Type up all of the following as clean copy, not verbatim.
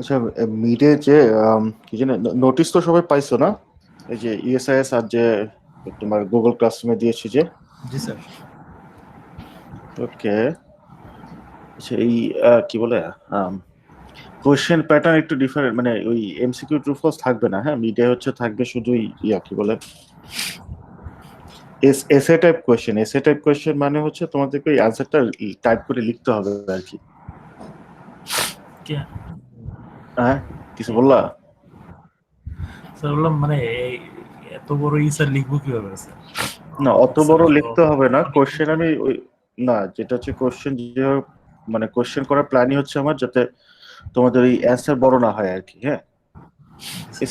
আচ্ছা, মিডে যে কি জানি নোটিস তো সবাই পাইছো না? এই যে ইএসআইএস আর যে তোমার গুগল ক্লাসরুমে দিয়েছি যে। জি স্যার। ওকে। আচ্ছা, এই কি বলে কোয়েশ্চেন প্যাটার্ন একটু ডিফারেন্ট, মানে ওই এমসিকিউ ট্রু ফলস থাকবে না। হ্যাঁ, মিডে হচ্ছে থাকবে শুধুই কি বলে SA type question. SA type question মানে হচ্ছে তোমাদেরকে ওই অ্যানসারটা টাইপ করে লিখতে হবে আর কি। কে হ্যাঁ, কিছু বললা? স্যার বললাম মানে এত বড় স্যার লিখবো কিভাবে স্যার? না, অত স্যার বড় তো লিখতে হবে না অনেক কোশ্চেন। আমি ওই না, যেটা হচ্ছে কোশ্চেন যে মানে কোশ্চেন করার প্ল্যানই হচ্ছে আমার, যাতে তোমাদের এই অ্যান্সার বড় না হয় আর কি। হ্যাঁ,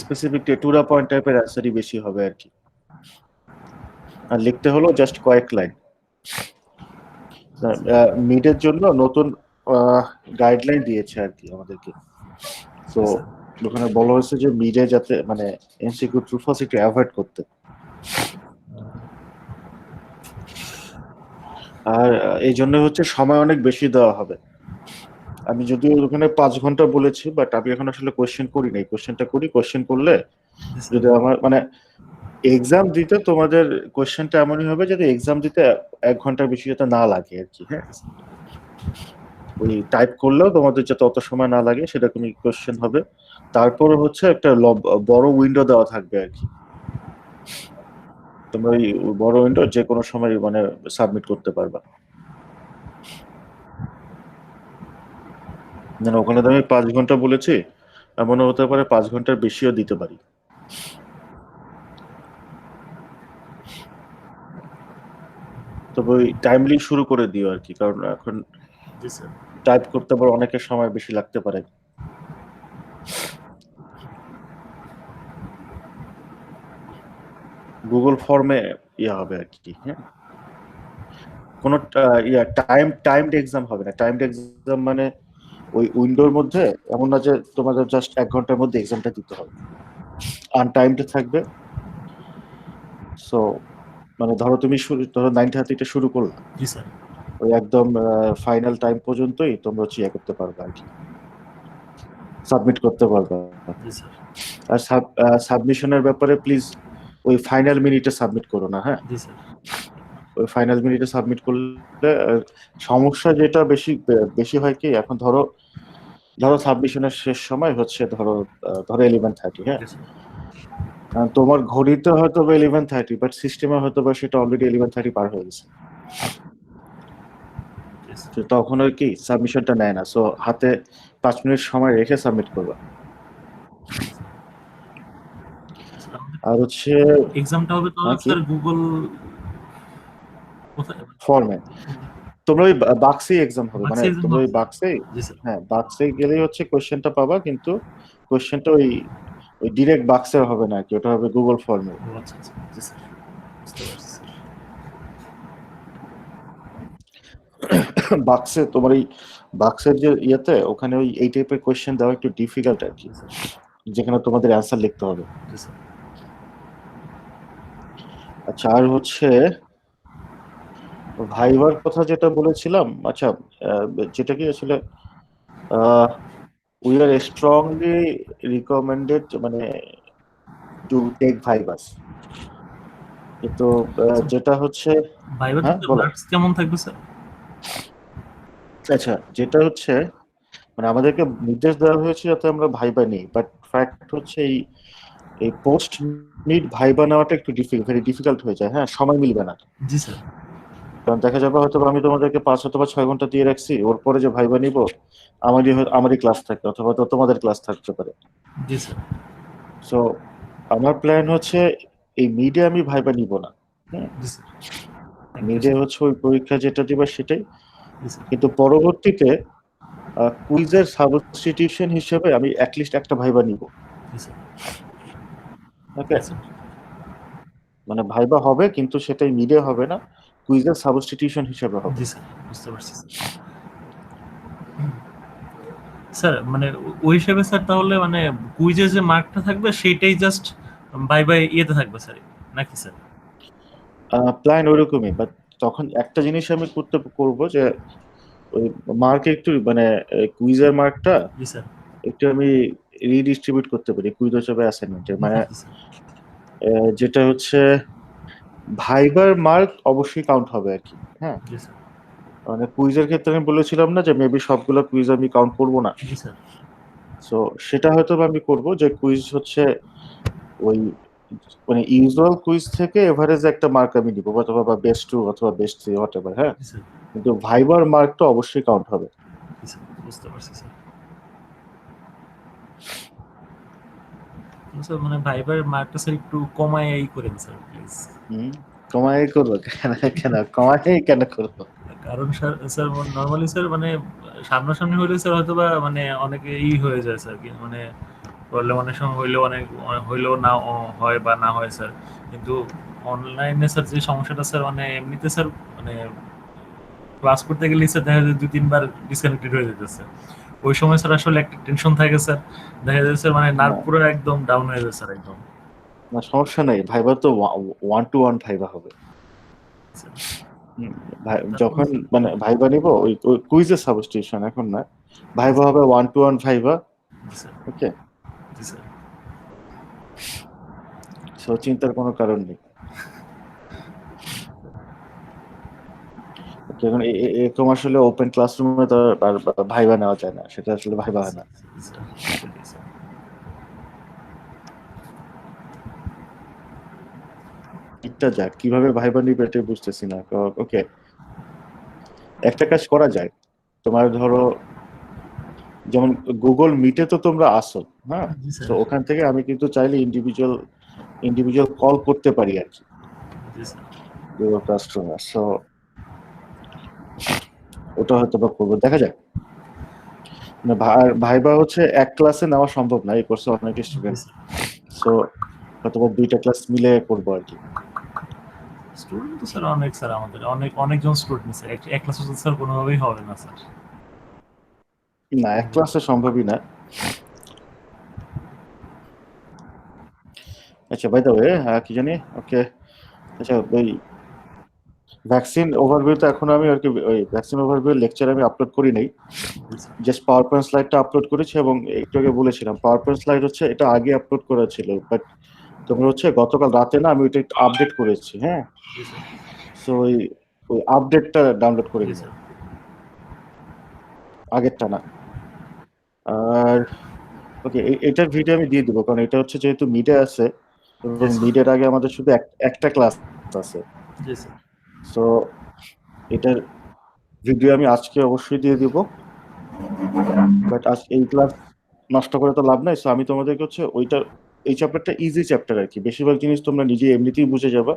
স্পেসিফিক টু দা পয়েন্ট টাইপের অ্যান্সারই বেশি হবে আর কি। আর লিখতে হলো জাস্ট কয়েক লাইন। মিডের জন্য নতুন গাইডলাইন দিয়েছে আর কি আমাদেরকে। তো ওখানে বলা হয়েছে যে মিডে যাতে মানে এমসিকিউ ট্রু ফলস একটু অ্যাভয়েড করতে। আর এই জন্য হচ্ছে সময় অনেক বেশি দেওয়া হবে। আমি যদিও ওখানে 5 ঘন্টা বলেছি, বাট আমি এখন আসলে কোয়েশ্চেন করি নাই। কোয়েশ্চেনটা করি, কোয়েশ্চেন করলে যদি আমার মানে এক্সাম দিতে তোমাদের কোয়েশ্চেনটা এমনই হবে যাতে এক্সাম দিতে 1 ঘন্টার বেশি যাতে না লাগে আর কি। হ্যাঁ, ওই টাইপ করলেও তোমাদের যাতে অত সময় না লাগে সেরকমই কোয়েশ্চেন হবে। তারপর হচ্ছে একটা বড় উইন্ডো দেওয়া থাকবে আর কি। তোমরা ওই বড় উইন্ডো যে কোনো সময় মানে সাবমিট করতে পারবা। মানে ওখানে তো আমি 5 ঘন্টা বলেছি, এমনও হতে পারে 5 ঘন্টার বেশিও দিতে পারি। তবে ওই টাইমলি শুরু করে দিও আর কি, কারণ এখন টাইপ করতে আবার অনেকের সময় বেশি লাগতে পারে। গুগল ফর্মে হবে আর কি। হ্যাঁ, কোনো টাইমড এক্সাম হবে না। টাইমড এক্সাম মানে ওই উইন্ডোর মধ্যে এমন না যে তোমাদের জাস্ট 1 ঘন্টার মধ্যে এক্সামটা দিতে হবে, আনটাইমড থাকবে। সো মানে ধরো তুমি ধরো 9:30 শুরু করলা, জি স্যার। ওই একদম ফাইনাল টাইম পর্যন্তই তোমরা হচ্ছে করতে পারবে আর কি, সাবমিট করতে পারবে। জি স্যার। আর সাবমিশনের ব্যাপারে প্লিজ ওই ফাইনাল মিনিটে সাবমিট করো না। হ্যাঁ, জি স্যার। ওই ফাইনাল মিনিটে সাবমিট করলে সমস্যা যেটা বেশি বেশি হয় কি, এখন ধরো ধরো সাবমিশনের শেষ সময় হচ্ছে ধরো ধরো 11:30। হ্যাঁ, তোমার ঘড়িতে হয়তো বা 11:30, বাট সিস্টেমে হয়তো বা সেটা অলরেডি 11:30 পার হয়ে গেছে। তো তখন আর কি সাবমিশনটা নেয় না। সো হাতে 5 মিনিট সময় রেখে সাবমিট করবা। আর হচ্ছে এক্সামটা হবে তাহলে কি স্যার গুগল কোথায়? ফর্মে তোমরা ওই বাক্সেই এক্সাম হবে, মানে বাক্সে এক্সাম তোমরা হবে ওই স্যার? বাক্সেই। জি স্যার। হ্যাঁ, বাক্সে গেলেই হচ্ছে কোশ্চেনটা পাবা, কিন্তু কোশ্চেনটা ওই ওই ডিরেক্ট বাক্সে হবে না আর কি, ওটা হবে গুগল ফর্মে। ও আচ্ছা আচ্ছা। জি স্যার, বুঝতে পারছি স্যার। বাক্সে তোমার এই বাক্সের যে ইয়েতে ওখানে ওই এই টাইপের কোশ্চেন দেওয়া একটু ডিফিকাল্ট আর কি, যেখানে তোমাদের অ্যান্সার লিখতে হবে। জি স্যার। আচ্ছা, আর হচ্ছে ভাইবার কথা যেটা বলেছিলাম। আচ্ছা, যেটা কি আসলে উই আর স্ট্রংলি রিকমেন্ডেড মানে টু টেক ভাইবাস, কিন্তু যেটা হচ্ছে ভাইবার হ্যাঁ বলো। মার্কস কেমন থাকবে স্যার? আচ্ছা, যেটা হচ্ছে মানে আমাদেরকে নির্দেশ দেওয়া হয়েছে যাতে আমরা ভাইবা নিই, বাট ফ্যাক্ট হচ্ছে এই এই পোস্ট মিড ভাইবা নেওয়াটা একটু ভেরি ডিফিকাল্ট হয়ে যায়। হ্যাঁ, সময় মিলবে না। জি স্যার। কারণ দেখা যাবে হয়তো আমি তোমাদেরকে 5 অথবা 6 ঘন্টা দিয়ে রাখছি, ওর পরে যে ভাইবা নিব আমারই ক্লাস থাকবে, অথবা তো তোমাদের ক্লাস থাকতে পারে। জি স্যার। সো আমার প্ল্যান হচ্ছে এই মিডে আমি ভাইবা নিব না। হ্যাঁ, জি স্যার। থ্যাংক ইউ মিডে স্যার। হচ্ছে ওই পরীক্ষা যেটা দিবা সেটাই, জি স্যার। কিন্তু পরবর্তীতে কুইজের সাবস্টিটিউশন হিসেবে আমি অ্যাটলিস্ট একটা ভাইবা নিব। জি স্যার। ওকে, স্যার। মানে ভাইবা হবে কিন্তু সেটাই মিডে হবে না, কুইজের সাবস্টিটিউশন হিসেবে হবে। জি স্যার, বুঝতে পারছি স্যার। স্যার মানে ওই হিসেবে স্যার তাহলে মানে কুইজে যে মার্কটা থাকবে সেইটাই জাস্ট বাই বাই ইয়েতে থাকবে স্যার, নাকি স্যার? প্ল্যান ওইরকমই, বাট তখন একটা জিনিস আমি করব যে ওই মার্ক একটু মানে কুইজের মার্কটা জি স্যার। একটু আমি রিডিস্ট্রিবিউট করতে পারি কুইজ হিসেবে অ্যাসাইনমেন্টের, মানে যেটা হচ্ছে ভাইবার মার্ক অবশ্যই কাউন্ট হবে আর কি। হ্যাঁ, জি স্যার। মানে কুইজের ক্ষেত্রে আমি বলেছিলাম না যে মেবি সবগুলো কুইজ আমি কাউন্ট করব না, জি স্যার। সো সেটা হয়তো আমি করব যে কুইজ হচ্ছে ওই মানে ইউজুয়াল কুইজ থেকে এভারেজ একটা মার্ক আমি দিব, অথবা বা বেস্ট 2 অথবা বেস্ট 3 হোয়াটএভার। হ্যাঁ, জি স্যার। কিন্তু ভাইবার মার্কটা অবশ্যই কাউন্ট হবে। জি স্যার, বুঝতে পারছি স্যার। স্যার মানে ভাইবার মার্কটা স্যার একটু কমাই করেন স্যার প্লিজ। কমাই করবো কেন? কেন কমাই কেন করবো? কারণ স্যার নর্মালি স্যার মানে সামনাসামনি হইলে স্যার হয়তো বা মানে অনেকে হয়ে যায় স্যার, কি মানে করলে অনেক সময় হইলেও না হয় বা না হয় স্যার, কিন্তু অনলাইনে স্যার যে সমস্যাটা স্যার মানে এমনিতে স্যার মানে ক্লাস করতে গেলে স্যার দেখা যায় 2-3 বার ডিসকানেক্টেড হয়ে যেতেছে। ওই সময় স্যার আসলে একটা টেনশন থাকে স্যার, দেখা যায় স্যার মানে নার্ভ পুরো একদম ডাউন হয়ে যায় স্যার একদম। না সমস্যা নেই, ভাইবা তো 1-to-1 ভাইবা হবে। যখন মানে ভাইবা নিব ওই কুইজের সাবস্টিটিউশন এখন না, ভাইবা হবে 1-to-1 ভাইবা। ওকে, জি স্যার। সো চিন্তার কোনো কারণ নেই। এখন এরকম আসলে ওপেন ক্লাসরুমে তো আর ভাইবা নেওয়া যায় না, সেটা আসলে ভাইবা হয় না। এটা যাক, কিভাবে ভাইবা নিবে এটা বুঝতেছি না। ওকে, একটা কাজ করা যায়, তোমার ধরো যেমন গুগল মিটে তো তোমরা আসো, হ্যাঁ, তো ওখান থেকে আমি কিন্তু চাইলে ইন্ডিভিজুয়াল কল করতে পারি আর কি গুগল ক্লাসরুমে। সো ওটা হয়তো বা করবো, দেখা যাক। মানে ভাইবা হচ্ছে এক ক্লাসে নেওয়া সম্ভব না, এই কোর্সে অনেক স্টুডেন্ট, সো হয়তো বা 2টা ক্লাস মিলে করবো আর কি। স্টুডেন্ট তো স্যার অনেক, স্যার আমাদের অনেকজন স্টুডেন্ট স্যার, এক ক্লাসে তো স্যার কোনোভাবেই হবে না স্যার। না, এক ক্লাসে সম্ভবই না। আচ্ছা, বাই দ্য ওয়ে কি জানি, ওকে, আচ্ছা ওই ভ্যাকসিন ওভারভিউ তো এখন আমি আর কি ওই ভ্যাকসিন ওভারভিউ লেকচার আমি আপলোড করি নাই, জাস্ট পাওয়ার পয়েন্ট স্লাইডটা আপলোড করেছি, এবং একটু আগে বলেছিলাম পাওয়ার পয়েন্ট স্লাইড হচ্ছে এটা আগে আপলোড করা ছিল, বাট তোমরা হচ্ছে গতকাল রাতে না আমি ওইটা একটু আপডেট করেছি। হ্যাঁ, সো ওই আপডেটটা ডাউনলোড করে নিও, আগেরটা না। আর ওকে, এটার ভিডিও আমি দিয়ে দিব, কারণ এটা হচ্ছে যেহেতু মিডে আছে এবং মিডের আগে আমাদের শুধু একটা ক্লাস আছে, সো এটার ভিডিও আমি আজকে অবশ্যই দিয়ে দিব, বাট আজ এই ক্লাস নষ্ট করে তো লাভ নাই। সো আমি তোমাদেরকে হচ্ছে এই চ্যাপ্টারটা ইজি চ্যাপ্টার আর কি, বেশিরভাগ জিনিস তোমরা নিজে এমনিতেই বুঝে যাবা,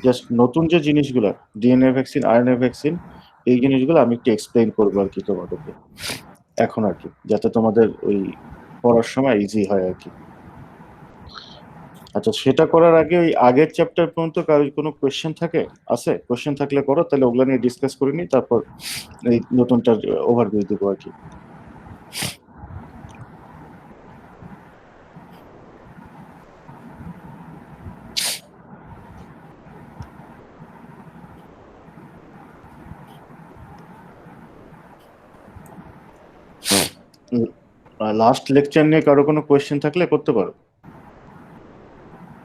জাস্ট নতুন যে জিনিসগুলো ডিএনএ ভ্যাকসিন, আরএনএ ভ্যাকসিন, এই জিনিসগুলো আমি একটু এক্সপ্লেইন করবো আর কি তোমাদেরকে এখন আর কি, যাতে তোমাদের ওই পড়ার সময় ইজি হয় আর কি। আচ্ছা, সেটা করার আগে ওই আগের চ্যাপ্টার পর্যন্ত কারোর কোনো কোয়েশ্চেন কোয়েশ্চেন থাকলে করো, তাহলে ওগুলো নিয়ে ডিসকাস করে নিই, তারপর এই নতুনটার ওভারভিউ দেবো আর কি। লাস্ট লেকচার নিয়ে কারো কোনো কোয়েশ্চেন থাকলে করতে পারো,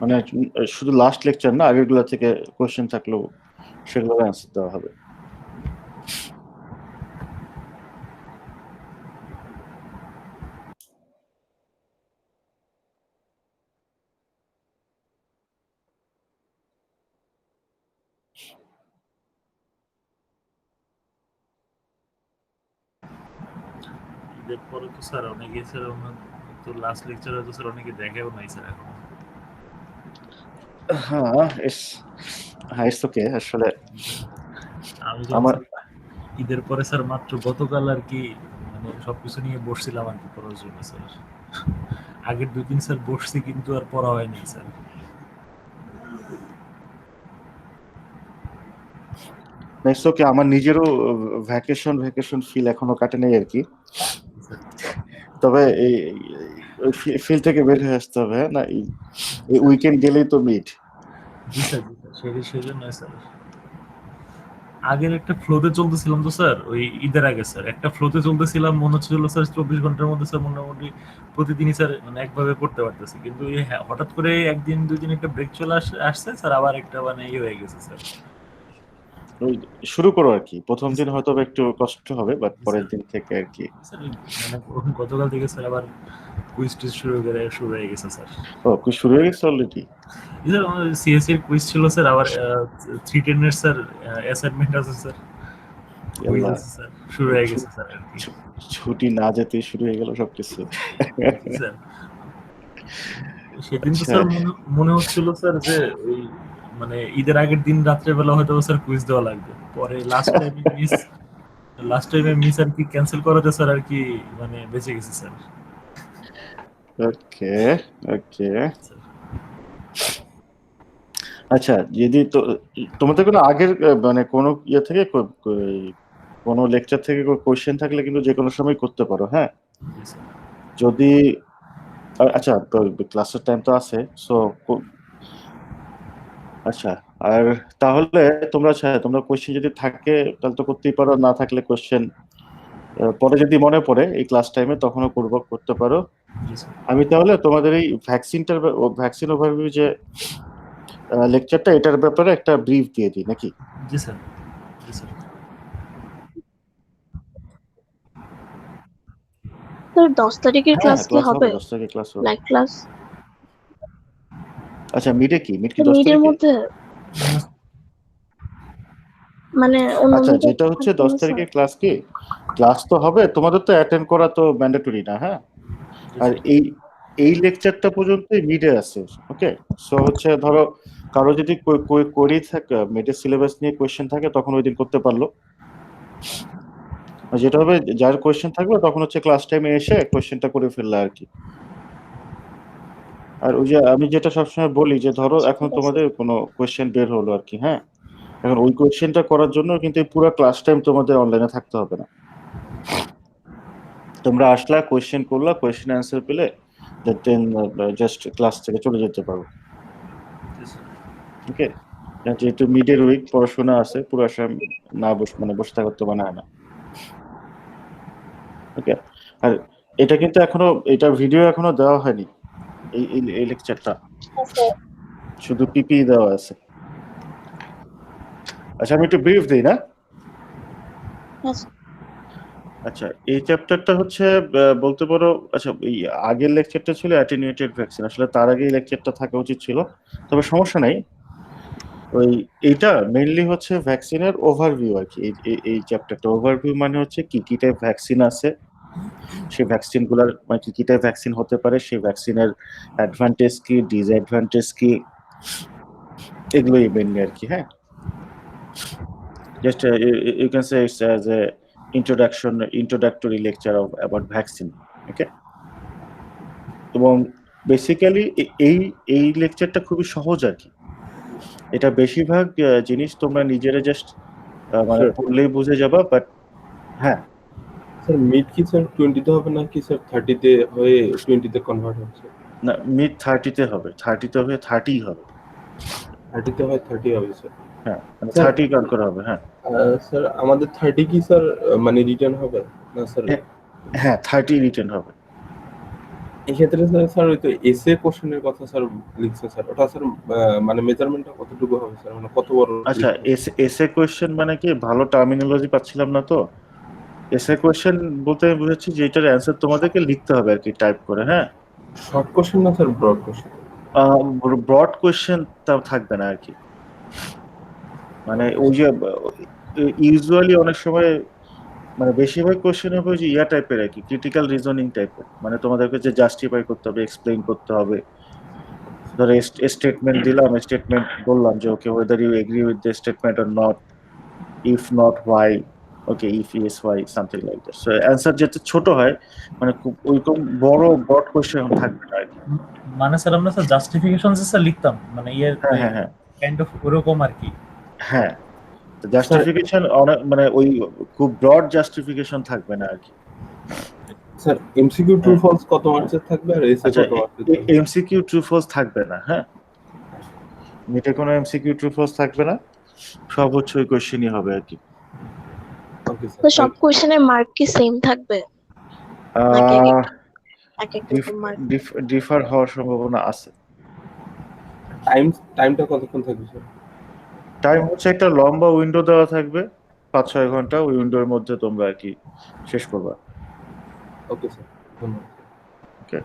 মানে শুধু লাস্ট লেকচার না, আগেরগুলো থেকে কোয়েশ্চেন থাকলেও সেগুলোর অ্যান্সার দেওয়া হবে। পরে তো স্যার অনেকে স্যার তো লাস্ট লেকচারে তো স্যার অনেকে দেখেও নাই স্যার এখন। হ্যাঁ, ইটস ওকে। আসলে আমি আমার ঈদের পরে স্যার মাত্র গতকাল আর কি মানে সবকিছু নিয়ে বসছিলাম আর কি পড়ার জন্য স্যার। আগের 2 দিন স্যার বসছি কিন্তু আর পড়া হয়নি স্যার। ইটস ওকে, আমার নিজেরও ভ্যাকেশন ফিল এখনো কাটে নাই আর কি, তবে এই ফিল থেকে বের হয়ে আসতে হবে। হ্যাঁ, না এই উইকেন্ড গেলেই তো মিট। জি স্যার, সেই জন্য স্যার আগের একটা ফ্লোতে চলতেছিলাম তো স্যার, ওই ঈদের আগে স্যার একটা ফ্লোতে চলতেছিলাম, মনে হচ্ছিল স্যার 24 ঘন্টার মধ্যে স্যার মোটামুটি প্রতিদিনই স্যার মানে একভাবে পড়তে পারতেছি, কিন্তু এই হঠাৎ করে একদিন দুই দিন একটা ব্রেক চলে আসছে স্যার, আবার একটা মানে ইয়ে হয়ে গেছে স্যার। ওই শুরু করো আর কি, প্রথম দিন হয়তো বা একটু কষ্ট হবে, বাট পরের দিন থেকে আর কি। স্যার মানে গতকাল থেকে স্যার আবার কুইজ টুইজ শুরু হয়ে গেছে স্যার। ও কুইজ শুরু হয়ে গেছে অলরেডি? স্যার আমাদের সিএসসি এর কুইজ ছিল স্যার, আবার 310 এর স্যার অ্যাসাইনমেন্ট আছে স্যার, কুইজ আল্লাহ, আছে স্যার, শুরু হয়ে গেছে স্যার আর কি। ছুটি না যেতে শুরু হয়ে গেল সবকিছু। স্যার সেদিন তো আচ্ছা, স্যার মনে হচ্ছিল স্যার যে ওই মানে ঈদের আগের দিন রাত্রেবেলা হয়তো স্যার কুইজ দেওয়া লাগবে, পরে লাস্ট টাইমে মিস আর কি ক্যান্সেল করাতে স্যার আর কি মানে বেঁচে গেছে স্যার। ওকে ওকে। আচ্ছা, যদি তোমাদের কোনো আগের মানে কোনো ইয়ে থেকে কোনো লেকচার থেকে কোশ্চেন থাকলে কিন্তু যে কোনো সময় করতে পারো, হ্যাঁ। যদি আচ্ছা, ক্লাসের টাইম তো আছে, সো আচ্ছা। আর তাহলে তোমরা কোশ্চেন যদি থাকে তাহলে তো করতেই পারো, না থাকলে কোশ্চেন পরে যদি মনে পড়ে এই ক্লাস টাইমে তখনও করতে পারো। আমি তাহলে তোমাদের এই ভ্যাকসিন ওভারভিউ যে লেকচারটা, এটার ব্যাপারে একটা ব্রিফ দিয়ে দিই নাকি? জি স্যার, জি স্যার। স্যার 10 তারিখের ক্লাস কি হবে? 10 তারিখে ক্লাস হবে। Live class? আচ্ছা, মিড কি 10 মিডের তারিখে? মধ্যে মানে আচ্ছা, যেটা হচ্ছে 10 তারিখে ক্লাস কি, ক্লাস তো হবে, তোমাদের তো অ্যাটেন্ড করা তো ম্যান্ডেটরি না, হ্যাঁ। আর এই লেকচারটা পর্যন্তই মিডে আছে, ওকে। সো হচ্ছে ধরো কারো যদি কোয়েরি থাকে, মিডের সিলেবাস নিয়ে কোয়েশ্চেন থাকে, তখন ওই দিন করতে পারলো। যেটা হবে, যার কোয়েশ্চেন থাকবে তখন হচ্ছে ক্লাস টাইমে এসে কোয়েশ্চেনটা করে ফেললে আর কি। আর ওই যে আমি যেটা সবসময় বলি যে ধরো এখন তোমাদের কোনো কোয়েশ্চেন বের হলো আর কি, হ্যাঁ, এখন ওই কোয়েশ্চেনটা করার জন্য কিন্তু পুরো ক্লাস টাইম তোমাদের অনলাইনে থাকতে হবে না। তোমরা আসলা, কোয়েশ্চেন করলা, কোয়েশ্চেন অ্যান্সার পেলে দেন জাস্ট ক্লাস থেকে চলে যেতে পারো, ওকে। যেহেতু মিডের উইক পড়াশোনা আছে, পুরো না বসে থাকার তো বানায় না, ওকে। আর এটা কিন্তু এটার ভিডিও এখনো দেওয়া হয়নি, এই লেকচারটা শুধু পিপি দেওয়া আছে। আচ্ছা, আমি একটু ব্রিফ দিই না? আচ্ছা, এই চ্যাপ্টারটা হচ্ছে বলতে পারো, আচ্ছা এই আগের লেকচারটা ছিল অ্যাটেনুয়েটেড ভ্যাকসিন, আসলে তার আগে এই লেকচারটা থাকা উচিত ছিল, তবে সমস্যা নাই। এইটা মেইনলি হচ্ছে ভ্যাকসিনের ওভারভিউ আর কি। এই চ্যাপ্টারটা ওভারভিউ মানে হচ্ছে কি কি টাইপ ভ্যাকসিন আছে, সেই ভ্যাকসিন গুলার মানে কি টাইপ ভ্যাকসিন হতে পারে, সেই ভ্যাকসিনের অ্যাডভান্টেজ কি, ডিসঅ্যাডভান্টেজ কি, এগুলোই মেইনলি আর কি, হ্যাঁ। Just you can say it's as a introductory lecture about vaccine, okay. এবং বেসিক্যালি এই লেকচারটা খুবই সহজ আর কি। এটা বেশিরভাগ জিনিস তোমরা নিজেরা জাস্ট মানে পড়লেই বুঝে যাবা, বাট হ্যাঁ স্যার মিড কি স্যার 20 তে হবে নাকি স্যার 30 তে হয়ে 20 তে কনভার্ট হচ্ছে? না, মিড 30 তে হবে, 30 তে হয়ে 30 হবে, 30 তে হয় 30 হবে স্যার। হ্যাঁ, মানে 30 কাউন্ট করা হবে, হ্যাঁ। স্যার আমাদের 30 কি স্যার মানে রিটার্ন হবে না স্যার? হ্যাঁ, 30 রিটার্ন হবে। এই ক্ষেত্রে স্যার ওই তো এসএ কোশ্চেনের কথা স্যার লিখছে স্যার, ওটা স্যার মানে মেজারমেন্টটা কতটুকু হবে স্যার, মানে কত বড়? আচ্ছা, এসএ কোশ্চেন মানে কি, ভালো টার্মিনোলজি পাচ্ছিলাম না তো। এসএ কোশ্চেন বলতে আমি বুঝাচ্ছি যে এটার অ্যান্সার তোমাদেরকে লিখতে হবে আর কি, টাইপ করে, হ্যাঁ। শর্ট কোশ্চেন না sir, broad question? Broad question তাও থাকবে না আর কি, মানে ওই যে ইউজুয়ালি অনেক সময় মানে বেশিরভাগ কোশ্চেন হবে যে ইয়া টাইপের আর কি, ক্রিটিক্যাল রিজনিং টাইপের, মানে তোমাদেরকে যে জাস্টিফাই করতে হবে, এক্সপ্লেইন করতে হবে। ধরো স্টেটমেন্ট দিলাম, স্টেটমেন্ট বললাম যে okay whether you agree with the statement or not, if not why, okay, if yes why, something like that. So answer যাতে ছোট হয়, মানে খুব ওইরকম বড় ব্রড কোশ্চেন থাকবে না আর কি। মানে স্যার আমরা স্যার জাস্টিফিকেশন স্যার লিখতাম, মানে ইয়ে হ্যাঁ কাইন্ড অফ ওরকম আর কি। হ্যাঁ, জাস্টিফিকেশন মানে ওই খুব ব্রড জাস্টিফিকেশন থাকবে না আর কি। স্যার এমসিকিউ ট্রু ফলস কত মার্কসের থাকবে আর এসএ কত মার্কসের থাকবে? এমসিকিউ ট্রু ফলস থাকবে না, হ্যাঁ, মিটে কোনো এমসিকিউ ট্রু ফলস থাকবে না। সব হচ্ছে ওই কোয়েশ্চেনই হবে আর কি। ওকে তো স্যার সব কোশ্চেনের মার্ক কি সেম থাকবে নাকি এক এক রকম মার্ক? ডিফার হওয়ার সম্ভাবনা আছে। টাইমটা কতক্ষণ থাকবে স্যার? টাইম হচ্ছে একটা লম্বা উইন্ডো দেওয়া থাকবে 5-6 ঘন্টা, ওই উইন্ডোর মধ্যে তোমরা আর কি শেষ করবা। ওকে স্যার, ধন্যবাদ। ওকে,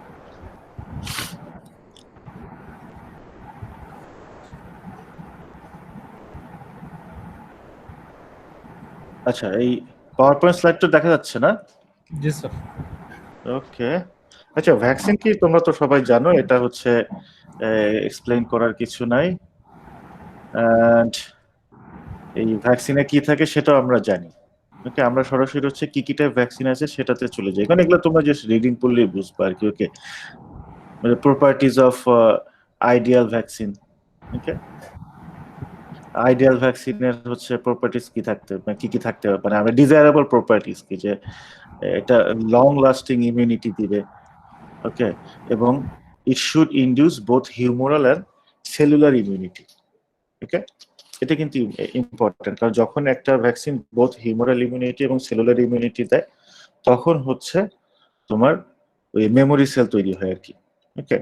আচ্ছা এই পাওয়ার পয়েন্ট স্লাইডটা দেখা যাচ্ছে না? জি স্যার। ওকে, আচ্ছা ভ্যাকসিন কি তোমরা তো সবাই জানো, এটা হচ্ছে এক্সপ্লেইন করার কিছু নাই। And এই ভ্যাকসিনে কি থাকে সেটাও আমরা জানি। ওকে, আমরা সরাসরি হচ্ছে কি কি টাইপ ভ্যাকসিন আছে সেটাতে চলে যাই, কারণ এগুলো তোমরা জাস্ট রিডিং পড়লেই বুঝবা আর কি। ওকে, মানে properties of ideal vaccine. Okay, ideal ভ্যাকসিনের হচ্ছে প্রপার্টিজ কি থাকতে, মানে কি কি থাকতে হবে, মানে আমরা ডিজায়ারেবল প্রপার্টিজ কি, যে এটা লং লাস্টিং ইমিউনিটি দিবে। ওকে, এবং it should induce both humoral and cellular immunity. Okay, এটা কিন্তু ইম্পর্টেন্ট, কারণ যখন একটা ভ্যাকসিন বোথ হিউমোরাল ইমিউনিটি এবং সেলুলার ইমিউনিটি দেয়, তখন হচ্ছে তোমার ওই মেমোরি সেল তৈরি হয় আর কি। ওকে,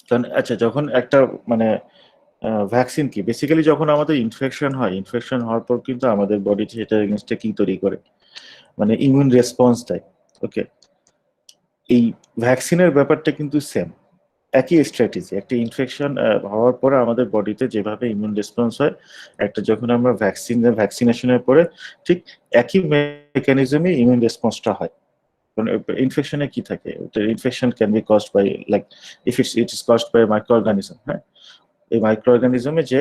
কারণ আচ্ছা যখন একটা মানে ভ্যাকসিন কি বেসিক্যালি যখন আমাদের ইনফেকশন হয়, ইনফেকশন হওয়ার পর কিন্তু আমাদের বডি সেটা এগেইনস্টে কি তৈরি করে, মানে ইমিউন রেসপন্স দেয়। ওকে, এই ভ্যাকসিনের ব্যাপারটা কিন্তু সেম, একই স্ট্র্যাটেজি। একটা ইনফেকশন হওয়ার পরে আমাদের বডিতে যেভাবে ইমিউন রেসপন্স হয়, একটা যখন আমরা ভ্যাকসিনেশনের পরে ঠিক একই মেকানিজমে ইমিউন রেসপন্সটা হয়। কারণ ইনফেকশনে কি থাকে, infection can be caused by like it is caused by microorganism. হ্যাঁ, এই মাইক্রো অর্গানিজমে যে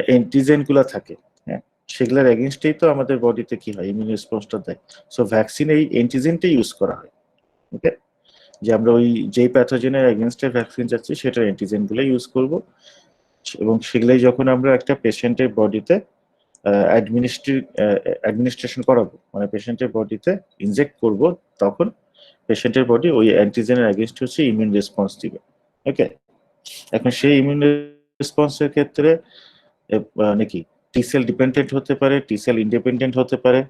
অ্যান্টিজেন গুলা থাকে, হ্যাঁ, সেগুলোর এগেনস্টেই তো আমাদের বডিতে কি হয়, ইমিউন রেসপন্সটা দেয়। সো ভ্যাকসিনে এই অ্যান্টিজেনটাই ইউজ করা হয়। ওকে, যে আমরা ওই যেই প্যাথোজেনের এগেনস্টে ভ্যাকসিন যাচ্ছি সেটার অ্যান্টিজেন গুলো ইউজ করব, এবং সেগুলাই যখন আমরা একটা পেশেন্টের বডিতে অ্যাডমিনিস্ট্রেশন করাবো, মানে পেশেন্টের বডিতে ইনজেক্ট করব, তখন পেশেন্টের বডি ওই অ্যান্টিজেনের এগেনস্ট হচ্ছে ইমিউন রেসপন্স দিবে। ওকে, এখন সেই ইমিউন রেসপন্সের ক্ষেত্রে নাকি টি সেল ডিপেন্ডেন্ট হতে পারে, টি সেল ইন্ডিপেন্ডেন্ট হতে পারে।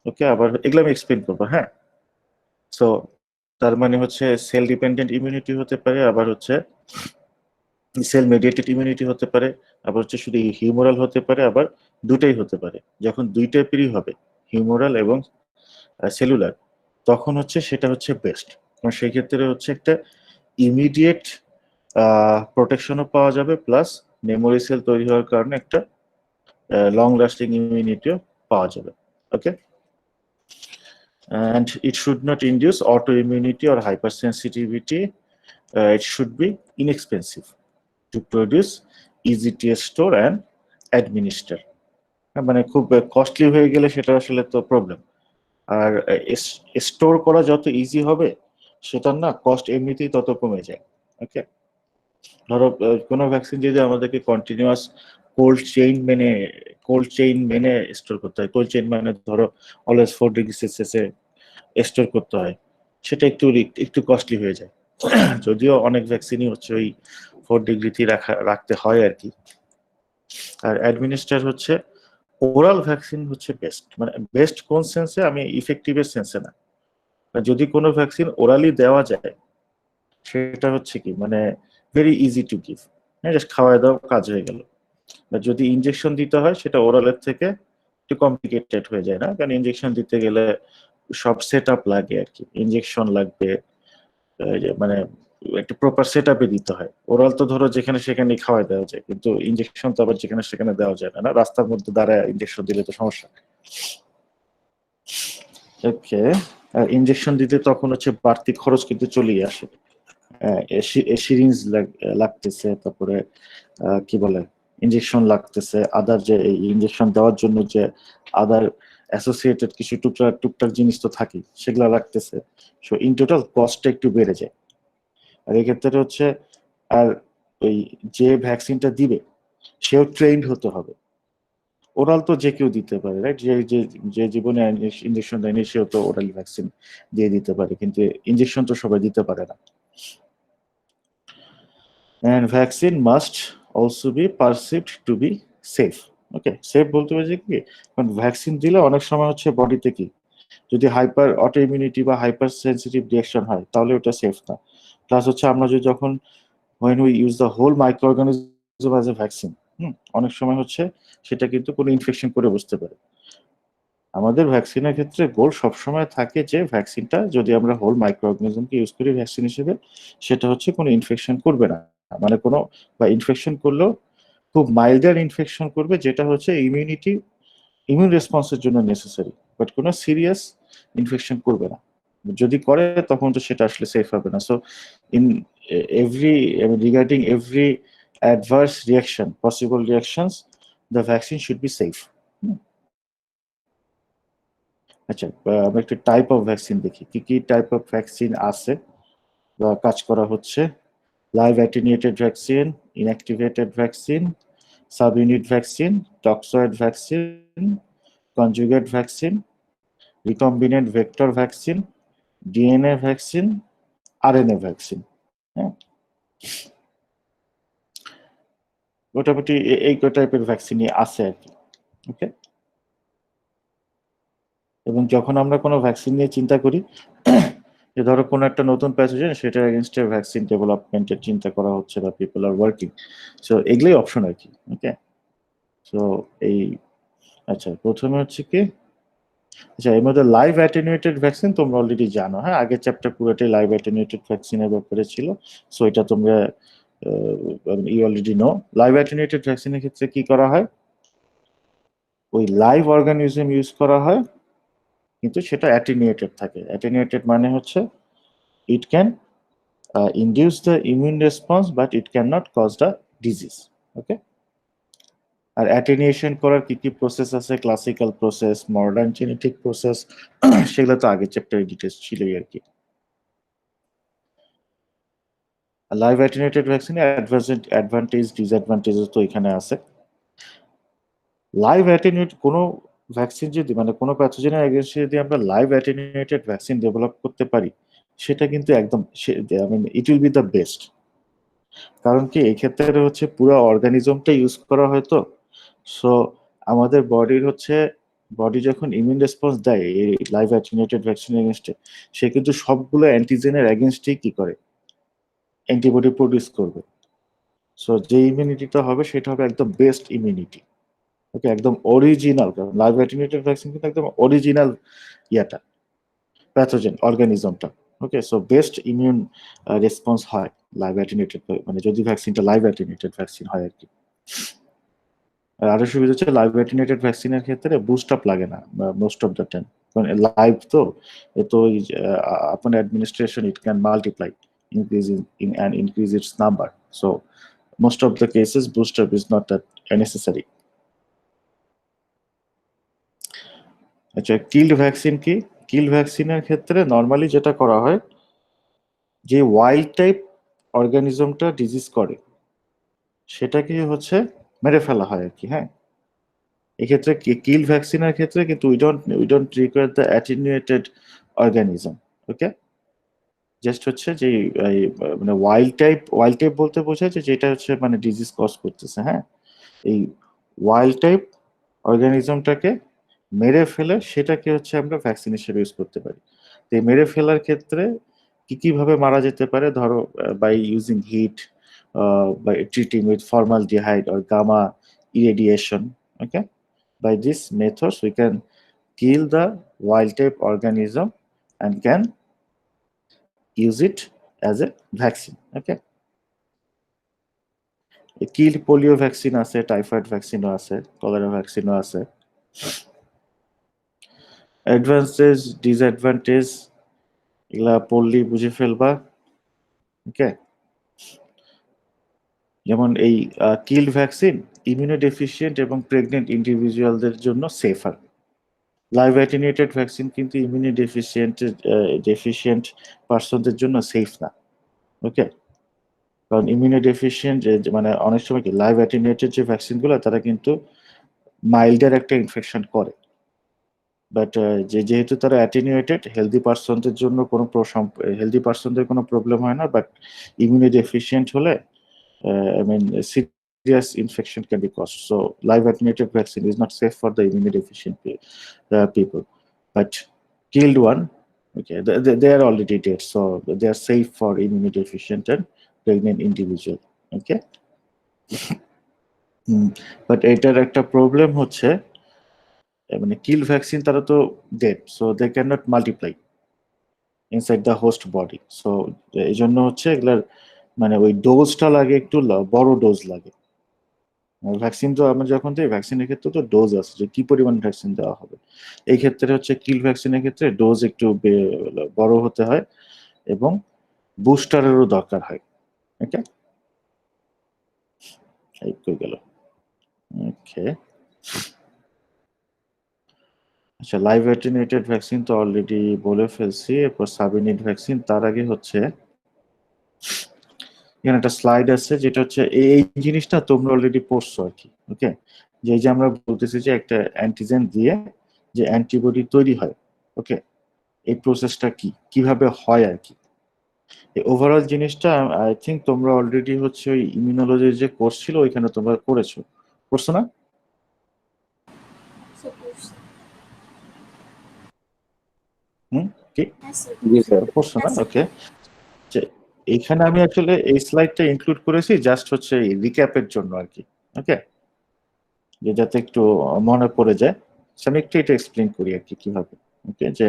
ওকে, আবার এগুলো আমি এক্সপ্লেন করবো। হ্যাঁ, সো তার মানে হচ্ছে সেল ডিপেন্ডেন্ট ইমিউনিটি হতে পারে, আবার হচ্ছে সেল মেডিয়েটেড ইমিউনিটি হতে পারে, আবার হচ্ছে শুধু হিউমোরাল হতে পারে, আবার দুটাই হতে পারে। যখন দুই টাইপেরই হবে, হিউমোরাল এবং সেলুলার, তখন হচ্ছে সেটা হচ্ছে বেস্ট, কারণ সেই ক্ষেত্রে হচ্ছে একটা ইমিডিয়েট প্রোটেকশনও পাওয়া যাবে, প্লাস মেমোরি সেল তৈরি হওয়ার কারণে একটা লং লাস্টিং ইমিউনিটিও পাওয়া যাবে। ওকে, and it should not induce autoimmunity or hypersensitivity. It should be inexpensive to produce, easy to store and administer. মানে খুব কস্টলি হয়ে গেলে সেটা আসলে তো প্রবলেম। আর স্টোর করা যত ইজি হবে, সেটার না কস্ট এমনিতেই তত কমে যায়। ওকে, ধরো কোনো ভ্যাকসিন যদি আমাদেরকে কন্টিনিউয়াস কোল্ড চেইন মেনে স্টোর করতে হয়, কোল্ড চেইন মানে ধরো অলওয়েজ 4 ডিগ্রি সেলসিয়াসে স্টোর করতে হয়, সেটা একটু কস্টলি হয়ে যায়। যদিও অনেক ভ্যাকসিনই হচ্ছে ওই 4 ডিগ্রিতে রাখতে হয় আর কি। আর অ্যাডমিনিস্টার হচ্ছে ওরাল ভ্যাকসিন হচ্ছে বেস্ট, মানে বেস্ট কোন সেন্সে, আমি ইফেক্টিভের সেন্সে না। যদি কোনো ভ্যাকসিন ওরালি দেওয়া যায়, সেটা হচ্ছে কি মানে ভেরি ইজি টু গিভ, হ্যাঁ, জাস্ট খাওয়াই দাও, কাজ হয়ে গেল। যদি ইনজেকশন দিতে হয়, সেটা ওরালের থেকে একটু কমপ্লিকেটেড হয়ে যায় না, কারণ ইনজেকশন দিতে গেলে সব সেট আপ লাগে আর কি, ইনজেকশন লাগবে, মানে একটা প্রপার সেট আপে দিতে হয়। ওরাল তো ধরো যেখানে সেখানে খাওয়াই দেওয়া যায়, কিন্তু ইনজেকশন তো আবার যেখানে সেখানে দেওয়া যায় না, রাস্তার মধ্যে দাঁড়ায় ইনজেকশন দিলে তো সমস্যা। ওকে, ইনজেকশন দিতে তখন হচ্ছে বাড়তি খরচ কিন্তু চলেই আসে। সিরিঞ্জ লাগতেছে, তারপরে কি বলে ইনজেকশন লাগতেছে, আদার যে ইনজেকশন দেওয়ার জন্য যে আদার অ্যাসোসিয়েটেড কিছু টুকটাক জিনিস তো থাকে, সেগুলা লাগতেছে। সো ইন টোটাল কস্টটা একটু বেড়ে যায়। আর এক্ষেত্রে হচ্ছে আর ওই যে ভ্যাকসিনটা দিবে সেও ট্রেন্ড হতে হবে। ওরাল তো যে কেউ দিতে পারে, রাইট? যে জীবনে ইনজেকশন দেয়নি সেও তো ওরাল ভ্যাকসিন দিয়ে দিতে পারে, কিন্তু ইনজেকশন তো সবাই দিতে পারে না। And vaccine must also be perceived to be safe. Okay, safe বলতে হয়েছে কি, কারণ ভ্যাকসিন দিলে অনেক সময় হচ্ছে বডিতে কি, যদি হাইপার অটো ইমিউনিটি বা হাইপার সেন্সিটিভ রিয়াকশন হয় তাহলে ওটা সেফ না। প্লাস হচ্ছে আমরা যদি যখন when we use the whole microorganism as a vaccine, অনেক সময় হচ্ছে সেটা কিন্তু কোনো ইনফেকশন করে বসতে পারে। আমাদের ভ্যাকসিনের ক্ষেত্রে গোল সবসময় থাকে যে ভ্যাকসিনটা যদি আমরা হোল মাইক্রোঅর্গানিজমকে ইউজ করি ভ্যাকসিন হিসেবে, সেটা হচ্ছে কোনো ইনফেকশন করবে না, মানে কোনো, বা ইনফেকশন করলেও খুব মাইল্ডার ইনফেকশন করবে যেটা হচ্ছে ইমিউন রেসপন্সের জন্য নেসেসারি, বাট কোনো সিরিয়াস ইনফেকশন করবে না। যদি করে তখন তো সেটা আসলে সেফ হবে না। So in every regarding every adverse reaction, possible reactions, the vaccine should be safe. আচ্ছা, আমরা একটু টাইপ অফ ভ্যাকসিন দেখি, কি কি টাইপ অফ ভ্যাকসিন আছে বা কাজ করা হচ্ছে। Live attenuated vaccine, inactivated vaccine, sub unit vaccine, toxoid vaccine, conjugate vaccine, recombinant vector vaccine, DNA vaccine, RNA vaccine. হ্যাঁ, মোটামুটি এই টাইপের ভ্যাকসিনই আছে আর কি। ওকে, এবং যখন আমরা কোনো ভ্যাকসিন নিয়ে চিন্তা করি যে ধরো কোনো একটা নতুন প্যাথোজেন, সেটার এগেনস্টে ভ্যাকসিন ডেভেলপমেন্টের চিন্তা করা হচ্ছে বা পিপল আর ওয়ার্কিং, সো এগুলোই অপশন আর কি। ওকে, সো এই, আচ্ছা প্রথমে হচ্ছে কি, আচ্ছা এর মধ্যে লাইভ অ্যাটেনুয়েটেড ভ্যাকসিন তোমরা অলরেডি জানো। হ্যাঁ, আগের চ্যাপ্টার পুরোটাই লাইভ অ্যাটেনুয়েটেড ভ্যাকসিনের ব্যাপারে ছিল, সো এটা তোমরা you already know. Live attenuated ভ্যাকসিনের ক্ষেত্রে কি করা হয়, ওই লাইভ অর্গানিজম ইউজ করা হয়, কিন্তু সেটা অ্যাটেনুয়েটেড থাকে। অ্যাটেনুয়েটেড মানে হচ্ছে it can induce the immune response but it cannot cause the disease. Okay, আর অ্যাটেনুয়েশন করার কি কি প্রসেস আছে, classical process, modern genetic process, সেগুলো তো আগের চ্যাপ্টারে ডিটেইলস ছিলই আর কি। লাইভ অ্যাটেনুয়েটেড ভ্যাকসিনে অ্যাডভান্টেজ ডিসঅ্যাডভান্টেজেস তো এখানে আছে। লাইভ অ্যাটেনুয়েট কোনো ভ্যাকসিন যদি, মানে কোনো প্যাথোজেনের এগেইনস্টে যদি আমরা লাইভ অ্যাটেনুয়েটেড ভ্যাকসিন ডেভেলপ করতে পারি, সেটা কিন্তু একদম ইট উইল বি দ্য বেস্ট। কারণ কি, এই ক্ষেত্রে হচ্ছে পুরো অর্গানিজমটা ইউজ করা হয় তো, সো আমাদের বডির হচ্ছে, বডি যখন ইমিউন রেসপন্স দেয় এই লাইভ অ্যাটেনুয়েটেড ভ্যাকসিন এগেনস্টে, সে কিন্তু সবগুলো অ্যান্টিজেনের এগেনস্টেই কি করে, অ্যান্টিবডি প্রডিউস করবে। সো যে ইমিউনিটিটা হবে সেটা হবে একদম বেস্ট ইমিউনিটি। ওকে, একদম অরিজিনাল, কারণ লাইভ অ্যাটেনুয়েটেড ভ্যাকসিন কিন্তু একদম অরিজিনাল ইয়াটা, প্যাথোজেন অর্গানিজমটা। ওকে, সো বেস্ট ইমিউন রেসপন্স হয় লাইভ অ্যাটেনুয়েটেড, মানে যদি ভ্যাকসিনটা লাইভ অ্যাটেনুয়েটেড ভ্যাকসিন হয় আর কি। আর আরো সুবিধা হচ্ছে লাইভ অ্যাটেনুয়েটেড ভ্যাকসিনের ক্ষেত্রে বুস্ট আপ লাগে না মোস্ট অফ দ্য টাইম, কারণ লাইভ তো, তো আপন administration it can multiply, increase its number, so most of the cases boost up is not that necessary. আচ্ছা, কিল্ড ভ্যাকসিন কি, কিল্ড ভ্যাকসিনের ক্ষেত্রে নর্মালি যেটা করা হয়, যে ওয়াইল্ড টাইপ অর্গানিজমটা ডিজিজ করে সেটাকে হচ্ছে মেরে ফেলা হয় আর কি। হ্যাঁ, এক্ষেত্রে কিল ভ্যাকসিনের ক্ষেত্রে কিন্তু we don't require the attenuated organism. Okay, just হচ্ছে যে মানে ওয়াইল্ড টাইপ বলতে বোঝায় যে যেটা হচ্ছে মানে ডিজিজ কজ করতেছে। হ্যাঁ, এই ওয়াইল্ড টাইপ অর্গানিজমটাকে মেরে ফেলে সেটাকে হচ্ছে আমরা ভ্যাকসিন হিসেবে ইউজ করতে পারি। তো এই মেরে ফেলার ক্ষেত্রে কিভাবে মারা যেতে পারে, ধরো by using heat, by treating with formaldehyde or gamma irradiation. Okay, by these methods we can kill the wild type organism and can use it as a vaccine. Okay, kill polio vaccine আছে, typhoid ভ্যাকসিনও আছে, cholera ভ্যাকসিনও আছে। Advantage disadvantage এগুলা পড়লেই বুঝে ফেলবা। ওকে, যেমন এই killed vaccine ইমিউনোডেফিসিয়েন্ট এবং প্রেগনেন্ট ইন্ডিভিজুয়ালদের জন্য সেফার। লাইভ অ্যাটেনুয়েটেড ভ্যাকসিন কিন্তু ডেফিসিয়েন্ট পার্সনদের জন্য সেফ না। ওকে, কারণ ইমিউনোডেফিসিয়েন্ট মানে অনেক সময় কি লাইভ অ্যাটেনুয়েটেড যে ভ্যাকসিনগুলো তারা কিন্তু মাইল্ডার একটা ইনফেকশন করে, বাট যেহেতু তারা অ্যাটেনুয়েটেড, হেলদি পার্সনদের জন্য হেলদি পার্সনদের কোনো প্রবলেম হয় না, বাট ইমিউনোডেফিসিয়েন্ট হলে serious infection can be caused. So live attenuated vaccine is not safe for the immunodeficient people. But killed one, okay, they are already dead, so they are safe for immunodeficient and pregnant individual. Okay. But এটার একটা problem হচ্ছে মানে kill vaccine তারা তো ডেড, so they can not multiply inside the host body. So এই জন্য হচ্ছে এগুলার মানে ওই ডোজটা লাগে একটু বড় ডোজ লাগে। ভ্যাকসিন তো আমরা যখন দিই ভ্যাকসিনের ক্ষেত্রে তো ডোজ আছে যে কি পরিমাণ ভ্যাকসিন দেওয়া হবে। এই ক্ষেত্রে হচ্ছে কিল ভ্যাকসিনের ক্ষেত্রে ডোজ একটু বড় হতে হয় এবং বুস্টারেরও দরকার হয়। ওকে, এই কই গেল। ওকে, আচ্ছা, লাইভ অ্যাটেনুয়েটেড ভ্যাকসিন তো অলরেডি বলে ফেলছি। এরপর সাবইউনিট ভ্যাকসিন, তার আগে হচ্ছে এখানে একটা স্লাইড আছে যেটা হচ্ছে এই জিনিসটা তোমরা অলরেডি পড়ছো আর কি। ওকে, যে আমরা বলতেছি যে একটা অ্যান্টিজেন দিয়ে যে অ্যান্টিবডি তৈরি হয়, ওকে, এই প্রসেসটা কি কিভাবে হয় আর কি। এই ওভারঅল জিনিসটা আই থিঙ্ক তোমরা অলরেডি হচ্ছে ওই ইমিউনোলজির যে কোর্স ছিল ওইখানে তোমরা করছো না? কি জি স্যার। করছো না? ওকে, এইখানে আমি আসলে এই স্লাইডটা ইনক্লুড করেছি জাস্ট হচ্ছে রিক্যাপের জন্য আর কি। ওকে, যে যাতে একটু মনে পড়ে যায়, আমি একটু এটা এক্সপ্লেন করি আর কি কিভাবে। ওকে, যে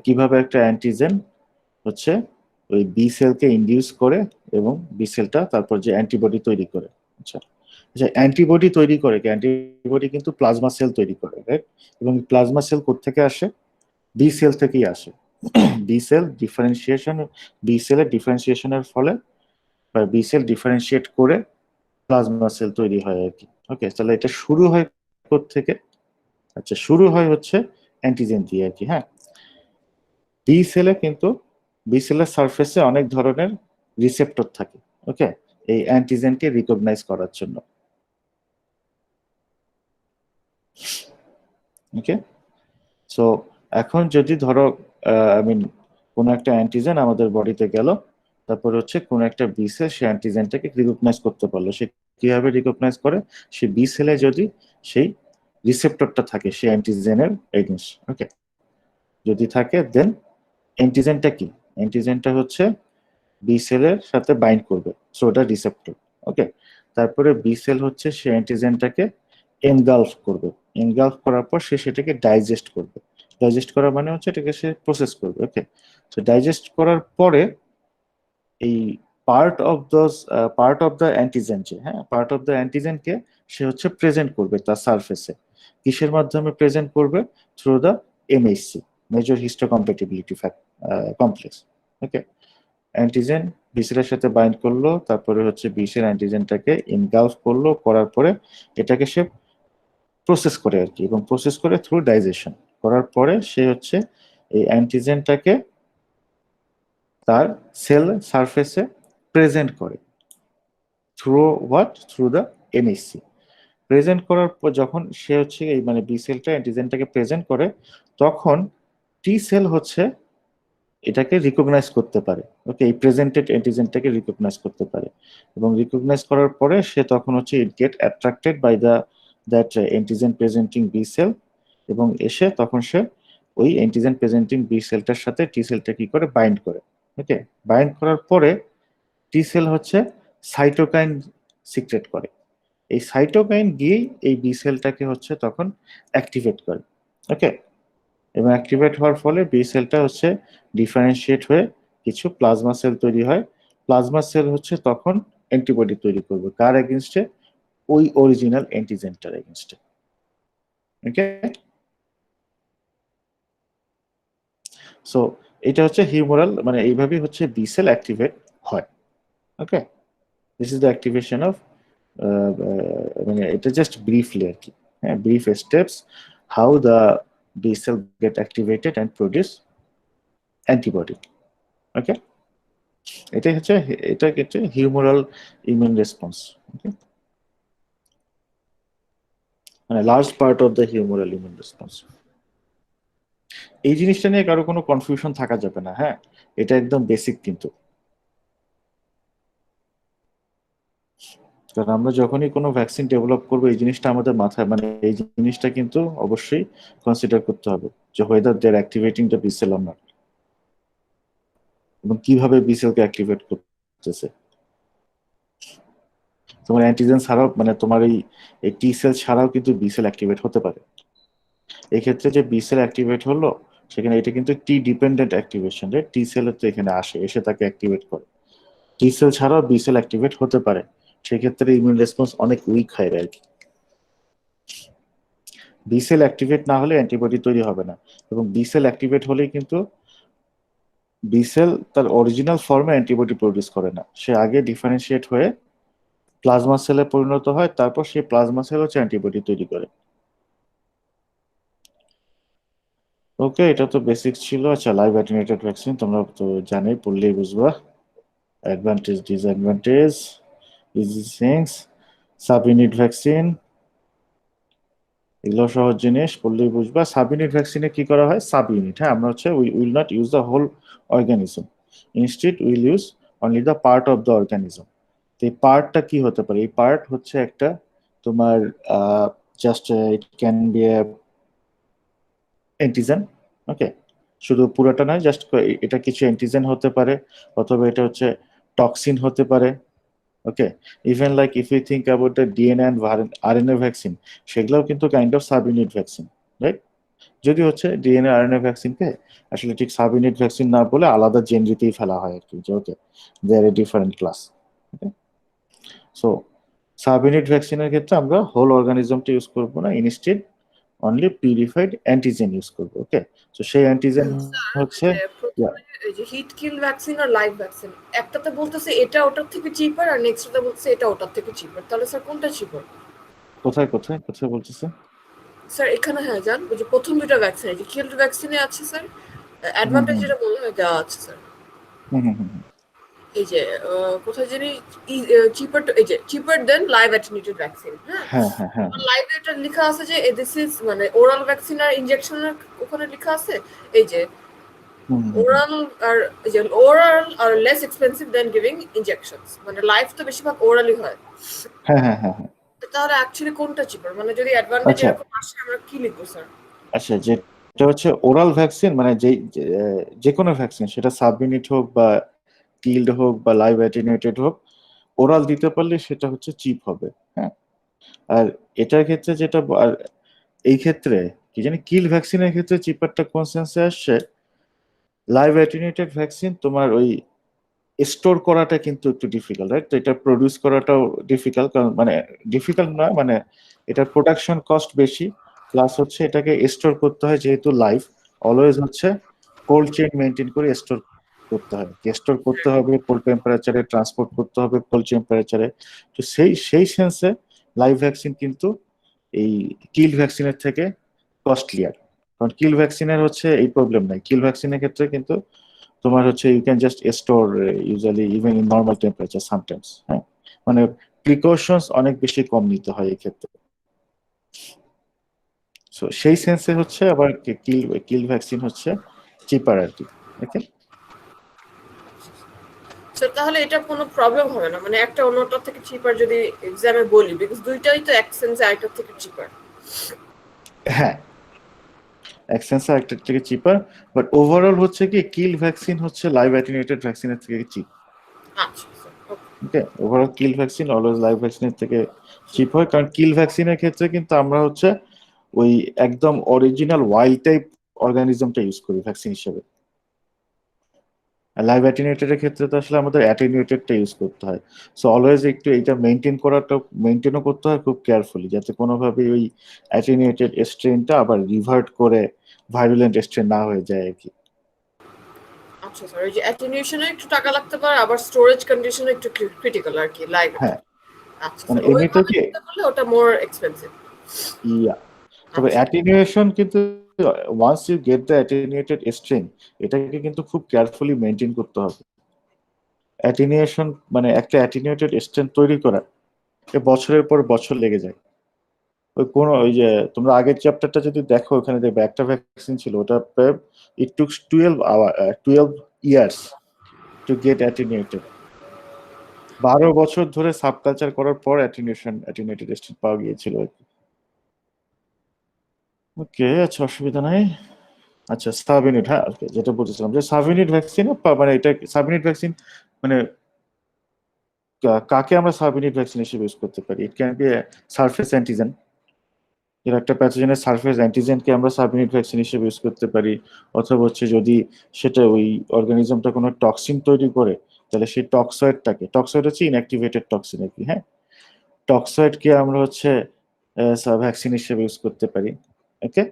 কিভাবে একটা অ্যান্টিজেন হচ্ছে ওই বি সেলকে ইনডিউস করে এবং বি সেলটা তারপর যে অ্যান্টিবডি তৈরি করে। আচ্ছা, অ্যান্টিবডি তৈরি করে কি? অ্যান্টিবডি কিন্তু প্লাজমা সেল তৈরি করে, রাইট? এবং প্লাজমা সেল কোত্থেকে আসে? বি সেল থেকেই আসে। বি সেল সেলের ডিফারেন্সিয়েশনের ফলে বি সেল ডিফারেন্সিয়েট করে প্লাজমা সেল তৈরি হয় আর কি। ওকে, তাহলে এটা শুরু হয় থেকে? আচ্ছা, শুরু হয় হচ্ছে অ্যান্টিজেন দিয়ে আর কি। হ্যাঁ, বি সেলের সারফেসে অনেক ধরনের রিসেপ্টর থাকে, ওকে, এই অ্যান্টিজেনকে রিকগনাইজ করার জন্য। ওকে, সো এখন যদি ধরো কোনো একটা অ্যান্টিজেন আমাদের বডিতে গেল, তারপর হচ্ছে কোন একটা বি সেল সেই অ্যান্টিজেনটাকে রিকগনাইজ করতে পারলো। সে কিভাবে রিকগনাইজ করে? সে বি সেলে যদি সেই রিসেপ্টরটা থাকে সেই অ্যান্টিজেনের এগেইনস্ট, ওকে, যদি থাকে দেন অ্যান্টিজেনটা কি? অ্যান্টিজেনটা হচ্ছে বি সেলের সাথে বাইন্ড করবে, সো ওটা রিসেপ্টর। ওকে, তারপরে বি সেল হচ্ছে সেই অ্যান্টিজেনটাকে এনগালফ করবে। এনগালফ করার পর সে সেটাকে ডাইজেস্ট করবে। ডাইজেস্ট করা মানে হচ্ছে এটাকে সে প্রসেস করবে। ওকে, তো ডাইজেস্ট করার পরে এই পার্ট অফ দ্য অ্যান্টিজেন, যে হ্যাঁ পার্ট অফ দ্য অ্যান্টিজেনকে সে হচ্ছে প্রেজেন্ট করবে তার সারফেসে। কিসের মাধ্যমে প্রেজেন্ট করবে? Through the MHC, major histocompatibility complex. Okay, antigen বিসেলের সাথে বাইন্ড করলো, তারপরে হচ্ছে বিসেল অ্যান্টিজেনটাকে ইনগালফ করলো, করার পরে এটাকে সে প্রসেস করে আর কি, এবং প্রসেস করে থ্রু ডাইজেশন করার পরে সে হচ্ছে এই অ্যান্টিজেনটাকে তার সেল সারফেসে প্রেজেন্ট করে থ্রু দ্য এমএসসি। প্রেজেন্ট করার পর যখন সে হচ্ছে এই মানে বি সেলটা অ্যান্টিজেনটাকে প্রেজেন্ট করে, তখন টি সেল হচ্ছে এটাকে রিকগনাইজ করতে পারে। ওকে, এই প্রেজেন্টেড অ্যান্টিজেনটাকে রিকগনাইজ করতে পারে, এবং রিকগনাইজ করার পরে সে তখন হচ্ছে it get attracted by that antigen presenting B cell, এবং এসে তখন সে ওই অ্যান্টিজেন প্রেজেন্টিং বি সেলটার সাথে টি সেলটা কি করে? বাইন্ড করে। ওকে, বাইন্ড করার পরে টি সেল হচ্ছে সাইটোকাইন সিক্রেট করে। এই সাইটোকাইন গিয়েই এই বি সেলটাকে হচ্ছে তখন অ্যাক্টিভেট করে। ওকে, এবং অ্যাক্টিভেট হওয়ার ফলে বি সেলটা হচ্ছে ডিফারেন্সিয়েট হয়ে কিছু প্লাজমা সেল তৈরি হয়। প্লাজমা সেল হচ্ছে তখন অ্যান্টিবডি তৈরি করবে কার এগেনস্টে? ওই অরিজিনাল অ্যান্টিজেনটার এগেনস্টে। ওকে, সো এটা হচ্ছে হিউমোরাল, মানে এইভাবেই হচ্ছে বি সেল অ্যাক্টিভেট হয়। Okay, this is the activation of, মানে এটা জাস্ট ব্রিফলি আর কি। হ্যাঁ, brief steps how the B cell get activated and produce antibody. Okay, এটা হচ্ছে হিউমোরাল ইমিউন রেসপন্স। ওকে, মানে large part of the humoral immune response. এই জিনিসটা নিয়ে কারো কোনো কনফিউশন থাকা যাবে না। হ্যাঁ, এটা একদম বেসিক কিন্তু। কারণ আমরা যখনই কোনো ভ্যাকসিন ডেভেলপ করবো এই জিনিসটা আমাদের মাথায় মানে এই জিনিসটা কিন্তু অবশ্যই কনসিডার করতে হবে যে whether they are activating the B cell or not, এবং কিভাবে বি সেলকে অ্যাক্টিভেট করতেছে। তোমার অ্যান্টিজেন ছাড়াও মানে তোমার এই টি সেল ছাড়াও কিন্তু বি সেল অ্যাক্টিভেট হতে পারে। এক্ষেত্রে যে বি সেল অ্যাক্টিভেট হলো সেখানে এটা কিন্তু টি ডিপেন্ডেন্ট অ্যাক্টিভেশন, টি সেলের তো এখানে আসে, এসে তাকে অ্যাক্টিভেট করে। টি সেল ছাড়াও বি সেল অ্যাক্টিভেট হতে পারে, সেক্ষেত্রে ইমিউন রেসপন্স অনেক উইক হয় আর কি। বি সেল অ্যাক্টিভেট না হলে অ্যান্টিবডি তৈরি হবে না, এবং বি সেল অ্যাক্টিভেট হলেই কিন্তু বি সেল তার অরিজিনাল ফর্মে অ্যান্টিবডি প্রডিউস করে না, সে আগে ডিফারেন্সিয়েট হয়ে প্লাজমা সেলে পরিণত হয়, তারপর সেই প্লাজমা সেল হচ্ছে অ্যান্টিবডি তৈরি করে। ওকে, এটা তো বেসিক ছিল। আচ্ছা, লাইভ অ্যাটেনুয়েটেড ভ্যাকসিন তোমরা তো জানোই, পড়লেই বুঝবা advantage disadvantage easy things. Sub unit vaccine এগুলো সহজ জিনিস, পড়লেই বুঝবা। সাব ইউনিট ভ্যাকসিনে কি করা হয়, সাব ইউনিট, হ্যাঁ, আমরা হচ্ছে we will not use the whole organism, instead will use only the part of the organism. তো এই পার্টটা কি হতে পারে, এই পার্ট হচ্ছে একটা তোমার just it can be antigen, okay, শুধু পুরোটা নয়, জাস্ট এটা কিছু অ্যান্টিজেন হতে পারে, অথবা এটা হচ্ছে টক্সিন হতে পারে, okay. Even like if you think about the DNA and RNA vaccine, সেগুলোও কিন্তু kind of sub unit vaccine, right? যদি হচ্ছে ডিএনএ আরএনএ ভ্যাকসিনকে আসলে ঠিক সাব ইউনিট ভ্যাকসিন না বলে আলাদা জেনরিতেই ফেলা হয় আর কি, যে okay they are a different class, okay. So sub unit ভ্যাকসিনের ক্ষেত্রে আমরা হোল অর্গানিজমটা ইউজ করবো না, instead only purified antigen use করবো, ওকে। তো সেই অ্যান্টিজেন হচ্ছে এই যে হিট কিল ভ্যাকসিন আর লাইভ ভ্যাকসিন, একটাতে বলতেছে এটা ওটার থেকে চিপার আর নেক্সটটাতে বলতেছে এটা ওটার থেকে চিপার, তাহলে স্যার কোনটা চিপার? কোথায় কোথায় কোথায় বলতেছে স্যার এখানে হ্যাঁ যান, ওই যে প্রথম দুটো ভ্যাকসিন, এই যে কিল্ড ভ্যাকসিনে আছে স্যার অ্যাডভান্টেজ যেটা মনে হয় দেওয়া আছে স্যার, এই যে কোথায় জানি চিপার, এই যে চিপার দেন লাইভ অ্যাটেনুয়েটেড ভ্যাকসিন, হ্যাঁ লাইভ এটা লেখা আছে যে দিস ইজ মানে ওরাল ভ্যাকসিন আর ইনজেকশনের ওখানে লেখা আছে এই যে ওরাল আর এই যে ওরাল আর লেস এক্সপেন্সিভ দেন গিভিং ইনজেকশনস, মানে লাইফ তো বেশিরভাগ ওরালি হয়। হ্যাঁ। তাহলে অ্যাকচুয়ালি কোনটা চিপার, মানে যদি অ্যাডভান্টেজ আচ্ছা। এরকম আসে আমরা কি লিখবো স্যার? আচ্ছা, যেটা হচ্ছে ওরাল ভ্যাকসিন মানে যে কোনো ভ্যাকসিন, সেটা সাব ইউনিট হোক বা কিল্ড হোক বা লাইভ অ্যাটেনুয়েটেড হোক, ওরাল দিতে পারলে সেটা হচ্ছে চিপ হবে, হ্যাঁ। আর এটার ক্ষেত্রে যেটা আর এই ক্ষেত্রে কি জানি কিল ভ্যাকসিনের ক্ষেত্রে চিপারটা কোন সেন্সে আসছে, লাইভ অ্যাটেনুয়েটেড ভ্যাকসিন তোমার ওই স্টোর করাটা কিন্তু একটু ডিফিকাল্ট, রাইট? তো এটা প্রডিউস করাটাও ডিফিকাল্ট, কারণ মানে ডিফিকাল্ট না, মানে এটার প্রোডাকশন কস্ট বেশি, প্লাস হচ্ছে এটাকে স্টোর করতে হয়, যেহেতু লাইভ অলওয়েজ হচ্ছে কোল্ড চেইন মেনটেন করে স্টোর করতে হয়, স্টোর করতে হবে কোল্ড টেম্পারেচারে, ট্রান্সপোর্ট করতে হবে কোল্ড টেম্পারেচারে। তো সেই সেন্সে লাইভ ভ্যাকসিন কিন্তু এই কিল ভ্যাকসিনের থেকে কস্টলিয়ার, কারণ কিল ভ্যাকসিনের হচ্ছে এই প্রবলেম নাই। কিল ভ্যাকসিনের ক্ষেত্রে কিন্তু তোমার হচ্ছে you can just store usually even in normal temperature sometimes, হ্যাঁ, মানে প্রিকশনস অনেক বেশি কম নিতে হয় এই ক্ষেত্রে। সো সেই সেন্সে হচ্ছে আবার কিল ভ্যাকসিন হচ্ছে চিপার আর কি, ওকে। স্যার তাহলে এটা কোনো প্রবলেম হবে না, মানে একটা অন্যটার থেকে চিপার যদি এক্সামে বলি, বিকজ দুইটাই তো এক সেন্সে আরেকটার থেকে চিপার। হ্যাঁ, এক সেন্সে আরেকটার থেকে চিপার, বাট ওভারঅল হচ্ছে কি কিল ভ্যাকসিন হচ্ছে লাইভ অ্যাটেনুয়েটেড ভ্যাকসিনের থেকে চিপ, আচ্ছা sir, okay. Overall kill vaccine always live ভ্যাকসিনের থেকে চিপ হয়, কারণ কিল ভ্যাকসিনের ক্ষেত্রে কিন্তু আমরা হচ্ছে ওই একদম অরিজিনাল ওয়াইল্ড টাইপ অর্গানিজমটা ইউজ করি ভ্যাকসিন হিসেবে। লাইভ অ্যাটেনুয়েটেডের ক্ষেত্রে তো আসলে আমাদের অ্যাটেনুয়েটেডটা ইউজ করতে হয়। সো অলওয়েজ একটু এইটা মেনটেনও করতে হয় খুব কেয়ারফুলি, যাতে কোনোভাবে ওই অ্যাটেনুয়েটেড স্ট্রেনটা আবার রিভার্ট করে ভাইরুলেন্ট স্ট্রেন না হয়ে যায় আর কি। আচ্ছা স্যার, এই যে অ্যাটেনুয়েশনে একটু টাকা লাগতে পারে, আবার স্টোরেজ কন্ডিশনে একটু ক্রিটিক্যাল আর কি লাইভ। হ্যাঁ, আচ্ছা মানে স্যার, এমনিতে কি ওটা মোর এক্সপেন্সিভ। ইয়া, তবে অ্যাটেনুয়েশন কিন্তু once you get the attenuated strain, এটাকে কিন্তু খুব কেয়ারফুলি মেনটেন করতে হবে। অ্যাটেনুয়েশন মানে একটা অ্যাটেনুয়েটেড স্ট্রেন তৈরি করা বছরের পর বছর লেগে যায়। ওই যে তোমরা আগের চ্যাপ্টারটা যদি দেখো, ওখানে দেখবে একটা ভ্যাকসিন ছিল, ওটা ইট টুক 12 ইয়ার্স টু গেট অ্যাটেনুয়েটেড। 12 বছর ধরে সাবকালচার করার পর অ্যাটেনুয়েটেড স্টেট পাওয়া গিয়েছিল। ওকে, আচ্ছা অসুবিধা নাই। আচ্ছা সাবইউনিট, হ্যাঁ ওকে, যেটা বলছিলাম যে সাবইউনিট ভ্যাকসিন, মানে এটা সাবইউনিট ভ্যাকসিন মানে কাকে আমরা সাবইউনিট ভ্যাকসিন হিসেবে ইউজ করতে পারি? ইট ক্যান বি সারফেস অ্যান্টিজেন, এর একটা প্যাথোজেনের সারফেস অ্যান্টিজেনকে আমরা সাবইউনিট ভ্যাকসিন হিসেবে ইউজ করতে পারি, অথবা হচ্ছে যদি সেটা ওই অর্গানিজমটা কোনো টক্সিন তৈরি করে, তাহলে সেই টক্সয়েড হচ্ছে ইনঅ্যাক্টিভেটেড টক্সিন আর কি, হ্যাঁ, টক্সয়েডকে আমরা হচ্ছে ভ্যাকসিন হিসেবে ইউজ করতে পারি। ওকে,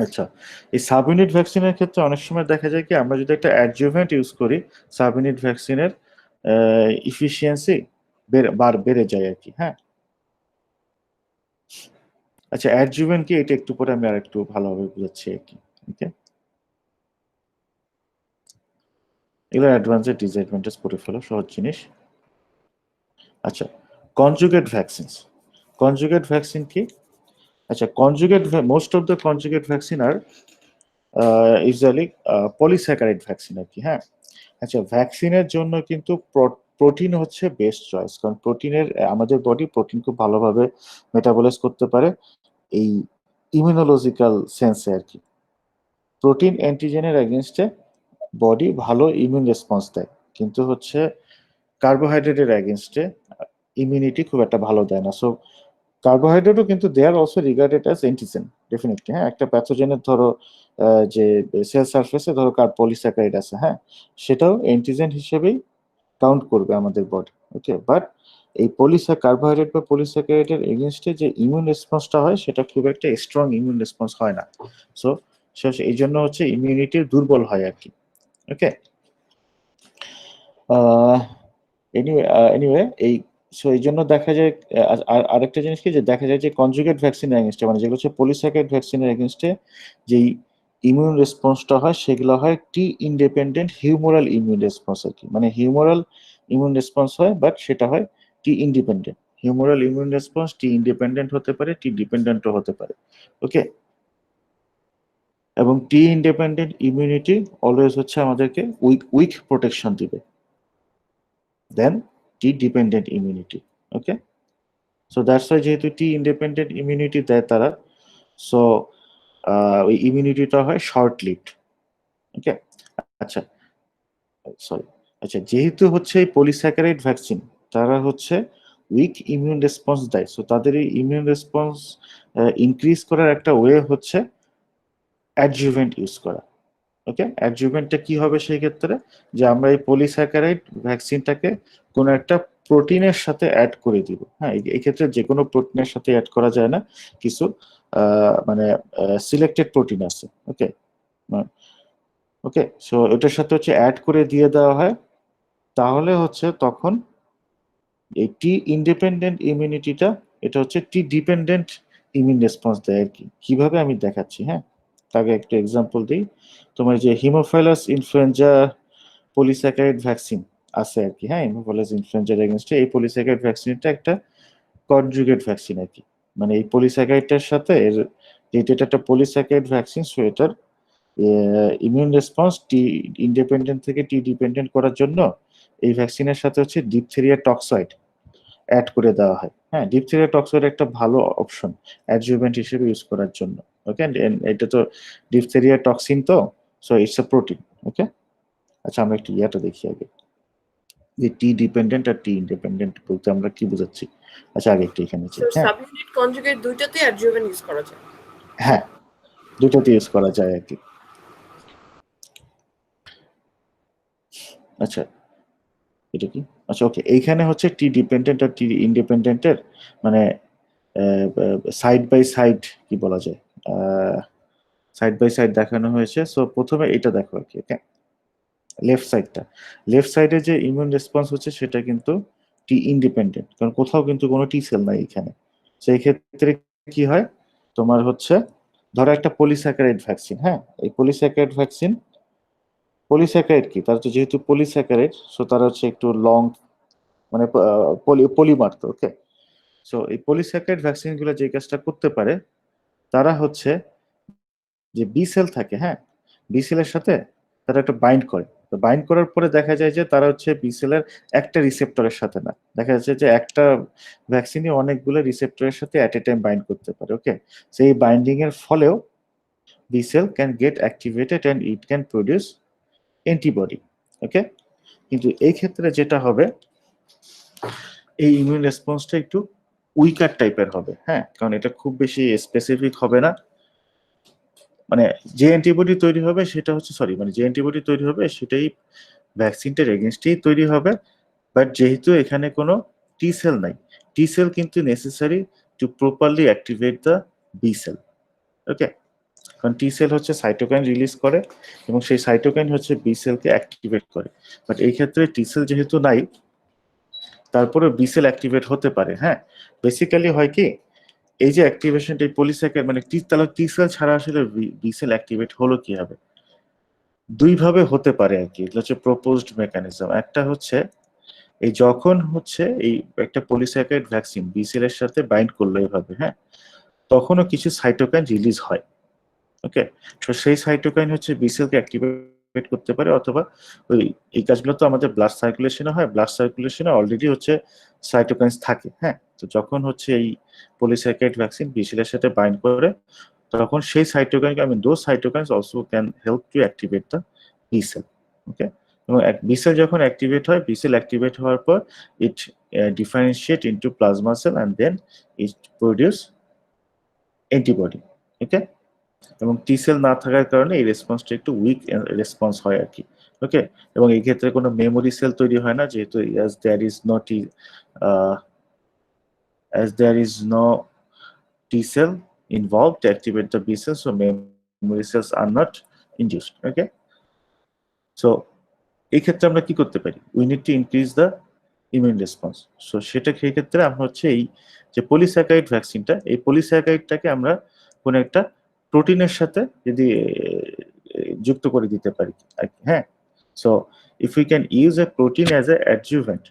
আচ্ছা এই সাবইউনিট ভ্যাকসিনের ক্ষেত্রে অনেক সময় দেখা যায় কি, আমরা যদি একটা অ্যাডজুভেন্ট ইউজ করি, সাবইউনিট ভ্যাকসিনের ইফিসিয়েন্সি বেড়ে যায় আর কি, হ্যাঁ। আচ্ছা অ্যাডজুভেন্ট কি, এটা একটু পরে আমি আর একটু ভালোভাবে বুঝাচ্ছি আর কি। ওকে, এগুলো অ্যাডভান্সের ডিসঅ্যাডভান্টেজ পড়ে ফেলো, সহজ জিনিস। আচ্ছা কনজুগেট ভ্যাকসিন কি? আচ্ছা most of the conjugate vaccine are usually polysaccharide vaccine আর কি, হ্যাঁ। আচ্ছা ভ্যাকসিনের জন্য কিন্তু প্রোটিন হচ্ছে বেস্ট চয়েস, কারণ আমাদের বডি প্রোটিন খুব ভালোভাবে মেটাবলাইজ করতে পারে এই ইমিউনোলজিক্যাল সেন্সে আর কি। প্রোটিন অ্যান্টিজেনের এগেনস্টে বডি ভালো ইমিউন রেসপন্স দেয়, কিন্তু হচ্ছে কার্বোহাইড্রেটের এগেনস্টে ইমিউনিটি খুব একটা ভালো দেয় না। সো কার্বোহাইড্রেটও কিন্তু they are also regarded as antigen definitely, হ্যাঁ। একটা প্যাথোজেনের ধরো যে সেল সারফেসে ধরো পলিস্যাকারাইড আছে, হ্যাঁ, সেটাও অ্যান্টিজেন হিসেবেই কাউন্ট করবে আমাদের বডি। ওকে, বাট এই কার্বোহাইড্রেট বা পলিস্যাকারাইডের এগেনস্টে যে ইমিউন রেসপন্সটা হয়, সেটা খুব একটা স্ট্রং ইমিউন রেসপন্স হয় না। সো এই জন্য হচ্ছে ইমিউনিটি দুর্বল হয় আর কি। ওকে, এনিওয়ে এই জন্য দেখা যায় আরেকটা জিনিস কি, যে দেখা যায় যে কনজুগেট ভ্যাকসিনের এগেনস্টে, মানে যেগুলো হচ্ছে পলিস্যাকারাইড ভ্যাকসিনের এগেনস্টে যেই ইমিউন রেসপন্সটা হয়, সেগুলো হয় টি ইন্ডিপেন্ডেন্ট হিউমোরাল ইমিউন রেসপন্স আর কি। মানে হিউমোরাল ইমিউন রেসপন্স হয়, বাট সেটা হয় টি ইন্ডিপেন্ডেন্ট। হিউমোরাল ইমিউন রেসপন্স টি ইন্ডিপেন্ডেন্ট হতে পারে, টি ডিপেন্ডেন্টও হতে পারে। ওকে, এবং টি ইন্ডিপেন্ডেন্ট ইমিউনিটি অলওয়েজ হচ্ছে আমাদেরকে উইক প্রোটেকশন দিবে then T dependent immunity. Okay, so that's why যেহেতু টি ইন্ডিপেন্ডেন্ট ইমিউনিটি দেয় তারা, সো ওই ইমিউনিটিটা হয় শর্ট লিভড। ওকে, আচ্ছা সরি, আচ্ছা যেহেতু হচ্ছে এই পলিস্যাকারাইড ভ্যাকসিন, তারা হচ্ছে উইক ইমিউন রেসপন্স দেয়, সো তাদের এই ইমিউন রেসপন্স ইনক্রিজ করার একটা ওয়ে হচ্ছে অ্যাডজুভেন্ট ইউজ করা। ওকে, অ্যাডজুভেন্টটা কি হবে সেই ক্ষেত্রে, যে আমরা এই পলিস্যাকারাইড ভ্যাকসিনটাকে কোনো একটা প্রোটিনের সাথে অ্যাড করে দিব, হ্যাঁ। এই ক্ষেত্রে যে কোনো প্রোটিনের সাথে অ্যাড করা যায় না, কিছু মানে সিলেক্টেড প্রোটিন আছে। ওকে, ওকে, সো এটার সাথে হচ্ছে অ্যাড করে দিয়ে দেওয়া হয়, তাহলে হচ্ছে তখন এই টি ইন্ডিপেন্ডেন্ট ইমিউনিটিটা, এটা হচ্ছে টি ডিপেন্ডেন্ট ইমিউন রেসপন্স দেয় আর কি। কিভাবে আমি দেখাচ্ছি, হ্যাঁ। আগে একটা এক্সাম্পল দিই, তোমার যে হিমোফাইলাস ইনফ্লুয়েঞ্জা পলিস্যাকারাইড ভ্যাকসিন আছে আর কি, হ্যাঁ। হিমোফাইলাস ইনফ্লুয়েঞ্জার এগেইনস্টে এই পলিস্যাকারাইড ভ্যাকসিনটা একটা কনজুগেট ভ্যাকসিন আর কি। মানে এই পলিস্যাকারাইডটার সাথে যেহেতু এটা একটা পলিস্যাকারাইড ভ্যাকসিন, সো এটার ইমিউন রেসপন্স টি ইন্ডিপেন্ডেন্ট থেকে টি ডিপেন্ডেন্ট করার জন্য এই ভ্যাকসিনের সাথে হচ্ছে ডিপথেরিয়া টক্সয়েড অ্যাড করে দেওয়া হয়, হ্যাঁ। ডিপথেরিয়া টক্সয়েড একটা ভালো অপশন অ্যাডজুভেন্ট হিসেবে ইউজ করার জন্য। ওকে, এটা তো ডিপথেরিয়া টক্সিন, তো সো ইটস এ প্রোটিন। ওকে, আচ্ছা আমরা একটু ইয়াটা দেখি আগে, যে টি ডিপেন্ডেন্ট আর টি ইন্ডিপেন্ডেন্ট বলতে আমরা কি বোঝাচ্ছি। আচ্ছা আগে একটু এখানে হ্যাঁ, সাবইউনিট কনজুগেট দুইটাতে অ্যাডজুভেন্ট ইউজ করা যায়। হ্যাঁ দুটোতে ইউজ করা যায় আর কি। আচ্ছা এটা কি, আচ্ছা ওকে, এইখানে হচ্ছে টি ডিপেন্ডেন্ট আর টি ইন্ডিপেন্ডেন্টের মানে সাইড বাই সাইড কি বলা যায়, সাইড বাই সাইড দেখানো হয়েছে। সো প্রথমে এটা দেখো আর কি, ওকে, লেফট সাইডে যে ইমিউন রেসপন্স হচ্ছে সেটা কিন্তু টি ইন্ডিপেন্ডেন্ট, কারণ কোথাও কিন্তু কোনো টি সেল নাই এখানে। সেই ক্ষেত্রে কি হয়, তোমার হচ্ছে ধরো একটা পলিস্যাকারাইড ভ্যাকসিন, হ্যাঁ। এই পলিস্যাকারাইড কি, তার তো যেহেতু পলিস্যাকারাইড, সো তারা হচ্ছে একটু লং, মানে পলিমার তো। ওকে, সো এই পলিস্যাকারাইড ভ্যাকসিন গুলো যে কাজটা করতে পারে, তারা হচ্ছে যে বি সেল থাকে, হ্যাঁ, বি সেলের সাথে তারা একটা বাইন্ড করে, তো বাইন্ড করার পরে দেখা যায় যে তারা হচ্ছে বি সেলের একটা রিসেপ্টরের সাথে না, দেখা যাচ্ছে যে একটা ভ্যাকসিনই অনেকগুলো রিসেপ্টরের সাথে অ্যাট এ টাইম বাইন্ড করতে পারে। ওকে, সেই বাইন্ডিং এর ফলেও B cell can get activated and it can produce antibody. Okay, কিন্তু এই ক্ষেত্রে যেটা হবে, এই ইমিউন রেসপন্সটা একটু উইকার টাইপের হবে। হ্যাঁ, কারণ এটা খুব বেশি স্পেসিফিক হবে না। মানে যে অ্যান্টিবডি তৈরি হবে সেটা হচ্ছে যে অ্যান্টিবডি তৈরি হবে সেটাই ভ্যাকসিনটার এগেনস্টেই তৈরি হবে। বাট যেহেতু এখানে কোনো টি সেল নাই, টি সেল কিন্তু necessary to properly activate the B cell. Okay, কারণ টি সেল হচ্ছে সাইটোকাইন রিলিজ করে এবং সেই সাইটোকাইন হচ্ছে বি সেলকে অ্যাক্টিভেট করে। বাট এই ক্ষেত্রে টি সেল যেহেতু নাই, তারপরে বি সেল অ্যাক্টিভেট হতে পারে। হ্যাঁ, বেসিক্যালি হয় কি, এই যে অ্যাক্টিভেশনটা পলিস্যাকারাইড মানে টি সেল ছাড়া আসলে বি সেল অ্যাক্টিভেট হলো কিভাবে, দুই ভাবে হতে পারে আর কি। এটা হচ্ছে প্রপোজড মেকানিজম। একটা হচ্ছে এই যখন হচ্ছে এই একটা পলিস্যাকারাইড ভ্যাকসিন বি সেলের সাথে বাইন্ড করলো এভাবে, হ্যাঁ, তখনও কিছু সাইটোকাইন রিলিজ হয়। ওকে, তো সেই সাইটোকাইন হচ্ছে বি সেলকে অ্যাক্টিভেট করতে পারে, অথবা ওই এই কাজগুলো তো আমাদের ব্লাড সার্কুলেশনে হয়, ব্লাড সার্কুলেশনে অলরেডি হচ্ছে সাইটোকাইন্স থাকে। হ্যাঁ, তো যখন হচ্ছে এই পলিস্যাকারাইড ভ্যাকসিন বি সেলের সাথে বাইন্ড করে, তখন সেই cytokine those cytokines also can help to activate the B cell. Okay, এবং বি সেল যখন অ্যাক্টিভেট হয়, বি সেল অ্যাক্টিভেট হওয়ার পর it differentiate into plasma cell and then it produce antibody. Okay, এবং টি সেল না থাকার কারণে এই রেসপন্সটা একটু উইক রেসপন্স হয় আর কি। ওকে, এবং এই ক্ষেত্রে কোনো মেমোরি সেল তৈরি হয় না, যেহেতু as there is no T cell involved to activate the B cells, so memory cells are not induced. Okay, so এই ক্ষেত্রে আমরা কি করতে পারি, we need to increase the immune response. So সেটা সেই ক্ষেত্রে আমরা হচ্ছে এই যে পলিস্যাকারাইড ভ্যাকসিনটা, এই পলিস্যাকারাইডটাকে আমরা কোনো একটা প্রোটিনের সাথে যদি যুক্ত করে দিতে পারি। হ্যাঁ, so if we can use a protein as a adjuvant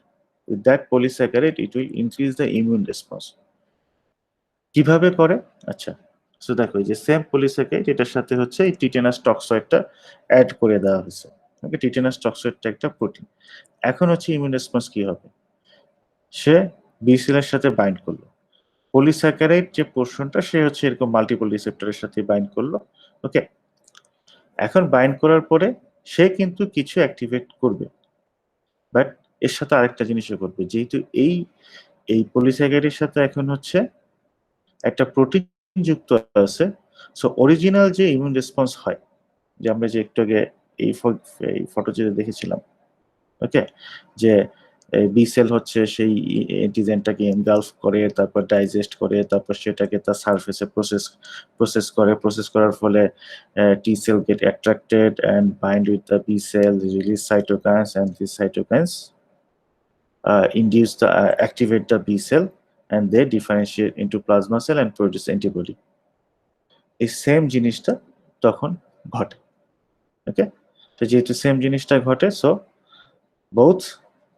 with that polysaccharide, it will increase the immune response. কিভাবে করে? আচ্ছা, সো দেখো এই যে সেম পলিস্যাকারাইড, এটার সাথে হচ্ছে এই টিটেনাস টক্সয়েডটা অ্যাড করে দেওয়া হয়েছে। ওকে, টিটেনাস টক্সয়েডটা একটা প্রোটিন। এখন হচ্ছে ইমিউন রেসপন্স কি হবে, সে বি সেলের সাথে বাইন্ড করলো, পলিস্যাকারাইড যে পোর্শনটা সে হচ্ছে এরকম মাল্টিপল রিসেপ্টরের সাথে বাইন্ড করলো। ওকে, এখন বাইন্ড করার পরে সে কিন্তু কিছু অ্যাক্টিভেট করবে, বাট এর সাথে আরেকটা জিনিসও করবে, যেহেতু এই পলিস্যাকারাইডের সাথে এখন হচ্ছে একটা প্রোটিন যুক্ত আছে। সো অরিজিনাল যে ইমিউন রেসপন্স হয়, যে আমরা যে একটু আগে এই ফটো যেটা দেখেছিলাম, ওকে, যে বি সেল হচ্ছে সেই অ্যান্টিজেনটাকে এনগালফ করে, তারপর ডাইজেস্ট করে, তারপর সেটাকে তার সারফেসে প্রসেস করার ফলে T cell get attracted and bind with the B cell, release cytokines, and this cytokines induce the activate the B cell and they differentiate into plasma cell and produce antibody. এই same জিনিসটা তখন ঘটে। ওকে, তো যেহেতু same জিনিসটা ঘটে, so both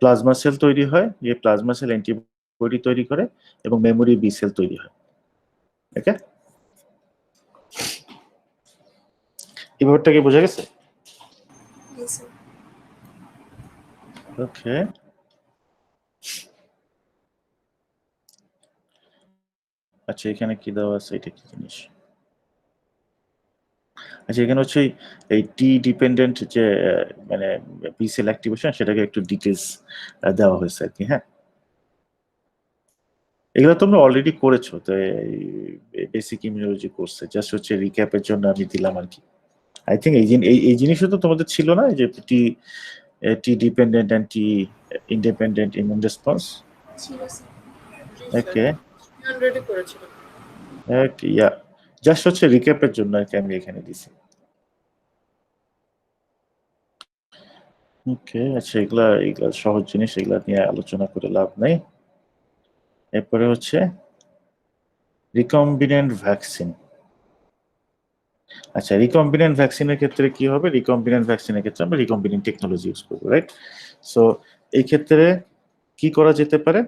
plasma sell তৈরি হয়, যে প্লাজমা সেল অ্যান্টিবডি তৈরি করে, এবং মেমোরি বি সেল তৈরি হয়। ওকে, এই ব্যাপারটা কি বোঝা গেছে? ওকে, আচ্ছা এখানে কি দেওয়া আছে, এটা কি জিনিস? আচ্ছা, এখানে হচ্ছে এই টি ডিপেন্ডেন্ট যে মানে বি সেল অ্যাক্টিভেশন, সেটাকে একটু ডিটেলস দেওয়া হয়েছে আর কি। হ্যাঁ, এগুলো তোমরা অলরেডি করেছো, তো বেসিক ইমিউনোলজি কোর্সে জাস্ট হচ্ছে রিক্যাপের জন্য আমি দিলাম আর কি। আই থিঙ্ক এই জিনিসও তো তোমাদের ছিল না, যে T dependent and T independent immune response. Okay, yeah just হচ্ছে রিক্যাপের জন্য আর কি আমি এখানে দিছি। ওকে, আচ্ছা এগুলা সহজ জিনিস, এগুলা নিয়ে আলোচনা করে লাভ নাই। এরপরে হচ্ছে রিকম্বিনেন্ট ভ্যাকসিন। আচ্ছা, রিকম্বিনেন্ট ভ্যাকসিনের ক্ষেত্রে কি হবে, রিকম্বিনেন্ট ভ্যাকসিনের ক্ষেত্রে আমরা রিকম্বিনেন্ট টেকনোলজি ইউজ করবো, রাইট? সো এই ক্ষেত্রে কি করা যেতে পারে,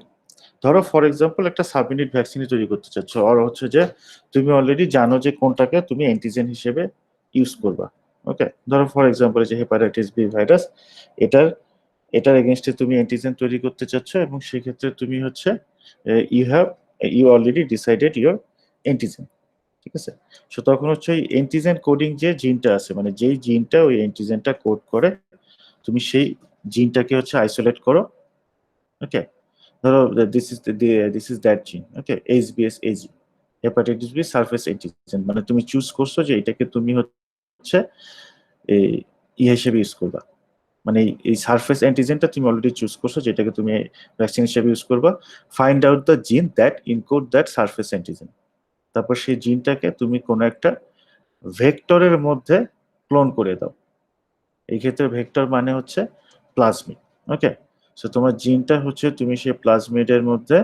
ধরো ফর এক্সাম্পল একটা সাবইউনিট ভ্যাকসিন তৈরি করতে চাচ্ছ, আর হচ্ছে যে তুমি অলরেডি জানো যে কোনটাকে তুমি অ্যান্টিজেন হিসেবে ইউজ করবা। ওকে, ধরো ফর এক্সাম্পল যে হেপাটাইটিস বি ভাইরাস, এটার এগেনস্টে তুমি অ্যান্টিজেন তৈরি করতে চাচ্ছ, এবং সেক্ষেত্রে তুমি হচ্ছে you already decided your antigen, ঠিক আছে? সো তখন হচ্ছে ওই অ্যান্টিজেন কোডিং যে জিনটা আছে, মানে যেই জিনটা ওই অ্যান্টিজেনটা কোড করে, তুমি সেই জিনটাকে হচ্ছে আইসোলেট করো। ওকে, ধরো this is that gene, okay, HBS AG, hepatitis B surface antigen, মানে তুমি চুজ করছো যে এটাকে তুমি হচ্ছে হিসেবে ইউজ করবা, মানে এই সারফেস অ্যান্টিজেনটা তুমি অলরেডি চুজ করছো যেটাকে তুমি ভ্যাকসিন হিসেবে ইউজ করবা। ফাইন্ড আউট দ্য জিন that encode that surface antigen, তারপর সেই জিনটাকে তুমি কোনো একটা ভেক্টরের মধ্যে ক্লোন করে দাও। এই ক্ষেত্রে ভেক্টর মানে হচ্ছে প্লাজমিড। ওকে, সো তোমার জিনটা হচ্ছে তুমি সেই প্লাজমিডের মধ্যে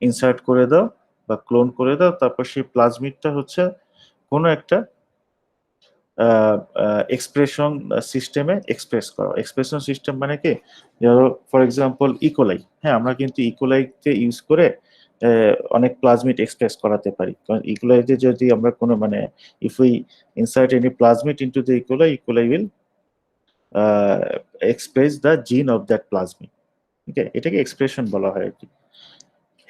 ইনসার্ট করে দাও বা ক্লোন করে দাও, তারপর সেই প্লাজমিডটা হচ্ছে কোনো একটা এক্সপ্রেশন সিস্টেমে এক্সপ্রেস করো। এক্সপ্রেশন সিস্টেম মানে কি, ধরো ফর এক্সাম্পল ইকোলাই, হ্যাঁ, আমরা কিন্তু ইকোলাইকে ইউজ করে অনেক প্লাজমিড এক্সপ্রেস করাতে পারি, কারণ ইকোলাইতে যদি আমরা কোনো মানে if we insert any plasmid into the E. coli will express the জিন অফ দ্যাট প্লাজমিড। ঠিক আছে, এটাকে এক্সপ্রেশন বলা হয় আর কি।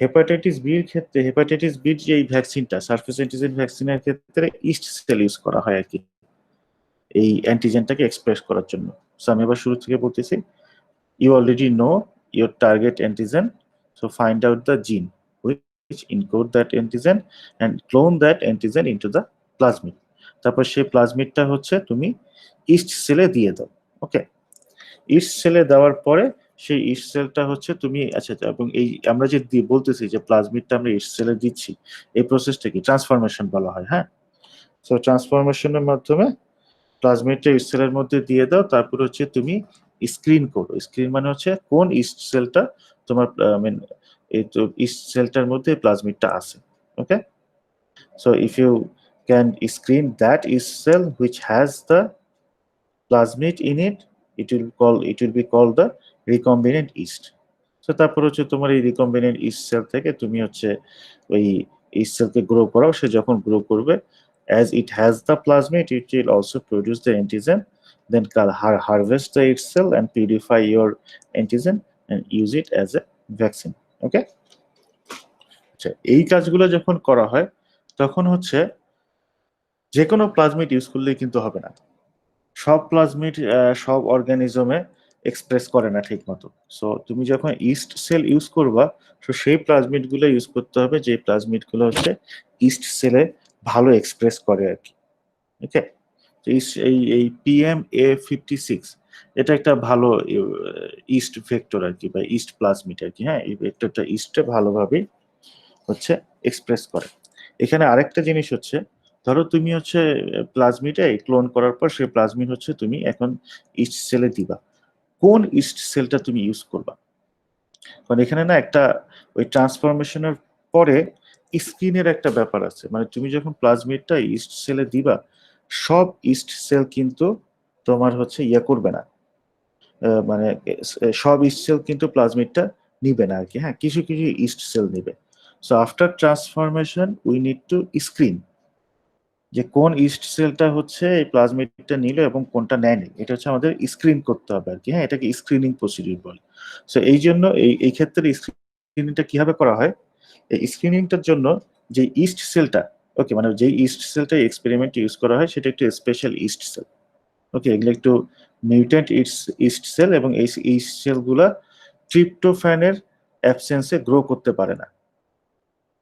হেপাটাইটিস বি এর ক্ষেত্রে, হেপাটাইটিস বি যে এই ভ্যাকসিনটা, সারফেস অ্যান্টিজেন ভ্যাকসিনের ক্ষেত্রে ইস্ট সেল ইউজ করা হয় আর কি, এই অ্যান্টিজেনটাকে এক্সপ্রেস করার জন্য। সো আমি এবার শুরু থেকে বলতেছি, you already know your target antigen, so find out the gene which encode that antigen and clone that antigen into the plasmid। তারপর সেই প্লাজমিডটা হচ্ছে তুমি ইস্ট সেলে দিয়ে দাও। ওকে, ইস্ট সেলে দেওয়ার পরে সেই ইস্ট সেলটা হচ্ছে তুমি, আচ্ছা, এবং এই আমরা যে বলতেছি যে প্লাজমিডটা আমরা ইস্ট সেলে দিচ্ছি, এই প্রসেসটা কি ট্রান্সফরমেশন বলা হয়। হ্যাঁ, সো ট্রান্সফরমেশনের মাধ্যমে প্লাজমিডটা ইস্ট সেলের মধ্যে দিয়ে দাও, তারপর হচ্ছে তুমি স্ক্রিন করো। স্ক্রিন মানে হচ্ছে কোন ইস্ট সেলটা তোমার এই তো ইস্ট সেলটার মধ্যে প্লাজমিডটা আছে। Okay, so if you can screen that yeast cell which has the plasmid in it, it will be called the recombinant yeast। So তারপর হচ্ছে তোমার এই রিকম্বিনেন্ট ইস্ট সেল থেকে তুমি হচ্ছে ওই ইস্ট সেলকে গ্রো করাও। সে যখন গ্রো করবে, as it has the plasmid, it will also produce the antigen, then harvest the its cell and purify your antigen and use it as a vaccine। ওকে, আচ্ছা, এই কাজগুলো যখন করা হয় তখন হচ্ছে যে কোনো প্লাজমিড ইউজ করলেই কিন্তু হবে না, সব প্লাজমিড সব অর্গানিজমে এক্সপ্রেস করে না ঠিক মতো। সো তুমি যখন ইস্ট সেল ইউজ করবা, তো সেই প্লাজমিড গুলো ইউজ করতে হবে যে প্লাজমিড গুলো হচ্ছে ইস্ট সেলে ভালো এক্সপ্রেস করে আর কি। ওকে, এই PM-A56 এটা একটা ভালো ইস্ট ভেক্টর আর কি, বা ইস্ট প্লাজমিড আর কি। হ্যাঁ, এই ভেক্টরটা ইস্টে ভালোভাবে হচ্ছে এক্সপ্রেস করে। এখানে আরেকটা জিনিস হচ্ছে, ধরো তুমি হচ্ছে প্লাজমিডে ক্লোন করার পর সেই প্লাজমিড হচ্ছে তুমি এখন ইস্ট সেলে দিবা, কোন ইস্ট সেলটা তুমি ইউজ করবা? কারণ এখানে না একটা ওই ট্রান্সফরমেশনের পরে স্ক্রিনের একটা ব্যাপার আছে, মানে তুমি যখন প্লাজমিডটা ইস্ট সেলে দিবা, সব ইস্ট সেল কিন্তু তোমার হচ্ছে ইয়ে করবে না, মানে সব ইস্ট সেল কিন্তু প্লাজমিডটা নিবে না আর কি। হ্যাঁ, কিছু কিছু ইস্ট সেল নিবে। So after transformation we need to screen যে কোন ইস্ট সেলটা হচ্ছে এই প্লাজমিডটা নিল এবং কোনটা নেয়নি, এটা হচ্ছে আমাদের স্ক্রিন করতে হবে আর কি। হ্যাঁ, এটাকে স্ক্রিনিং প্রসিডিউর বলে। সো এই জন্য এই ক্ষেত্রে স্ক্রিনিংটা কিভাবে করা হয়, এই স্ক্রিনিংটার জন্য যে ইস্ট সেলটা, ওকে, মানে যে ইস্ট সেলটা এক্সপেরিমেন্টে ইউজ করা হয় সেটা একটু স্পেশাল ইস্ট সেল। ওকে, এগুলো একটু মিউট্যান্ট ইস্ট সেল, এবং এই ইস্ট সেলগুলা ট্রিপ্টোফ্যানের অ্যাবসেন্সে গ্রো করতে পারে না।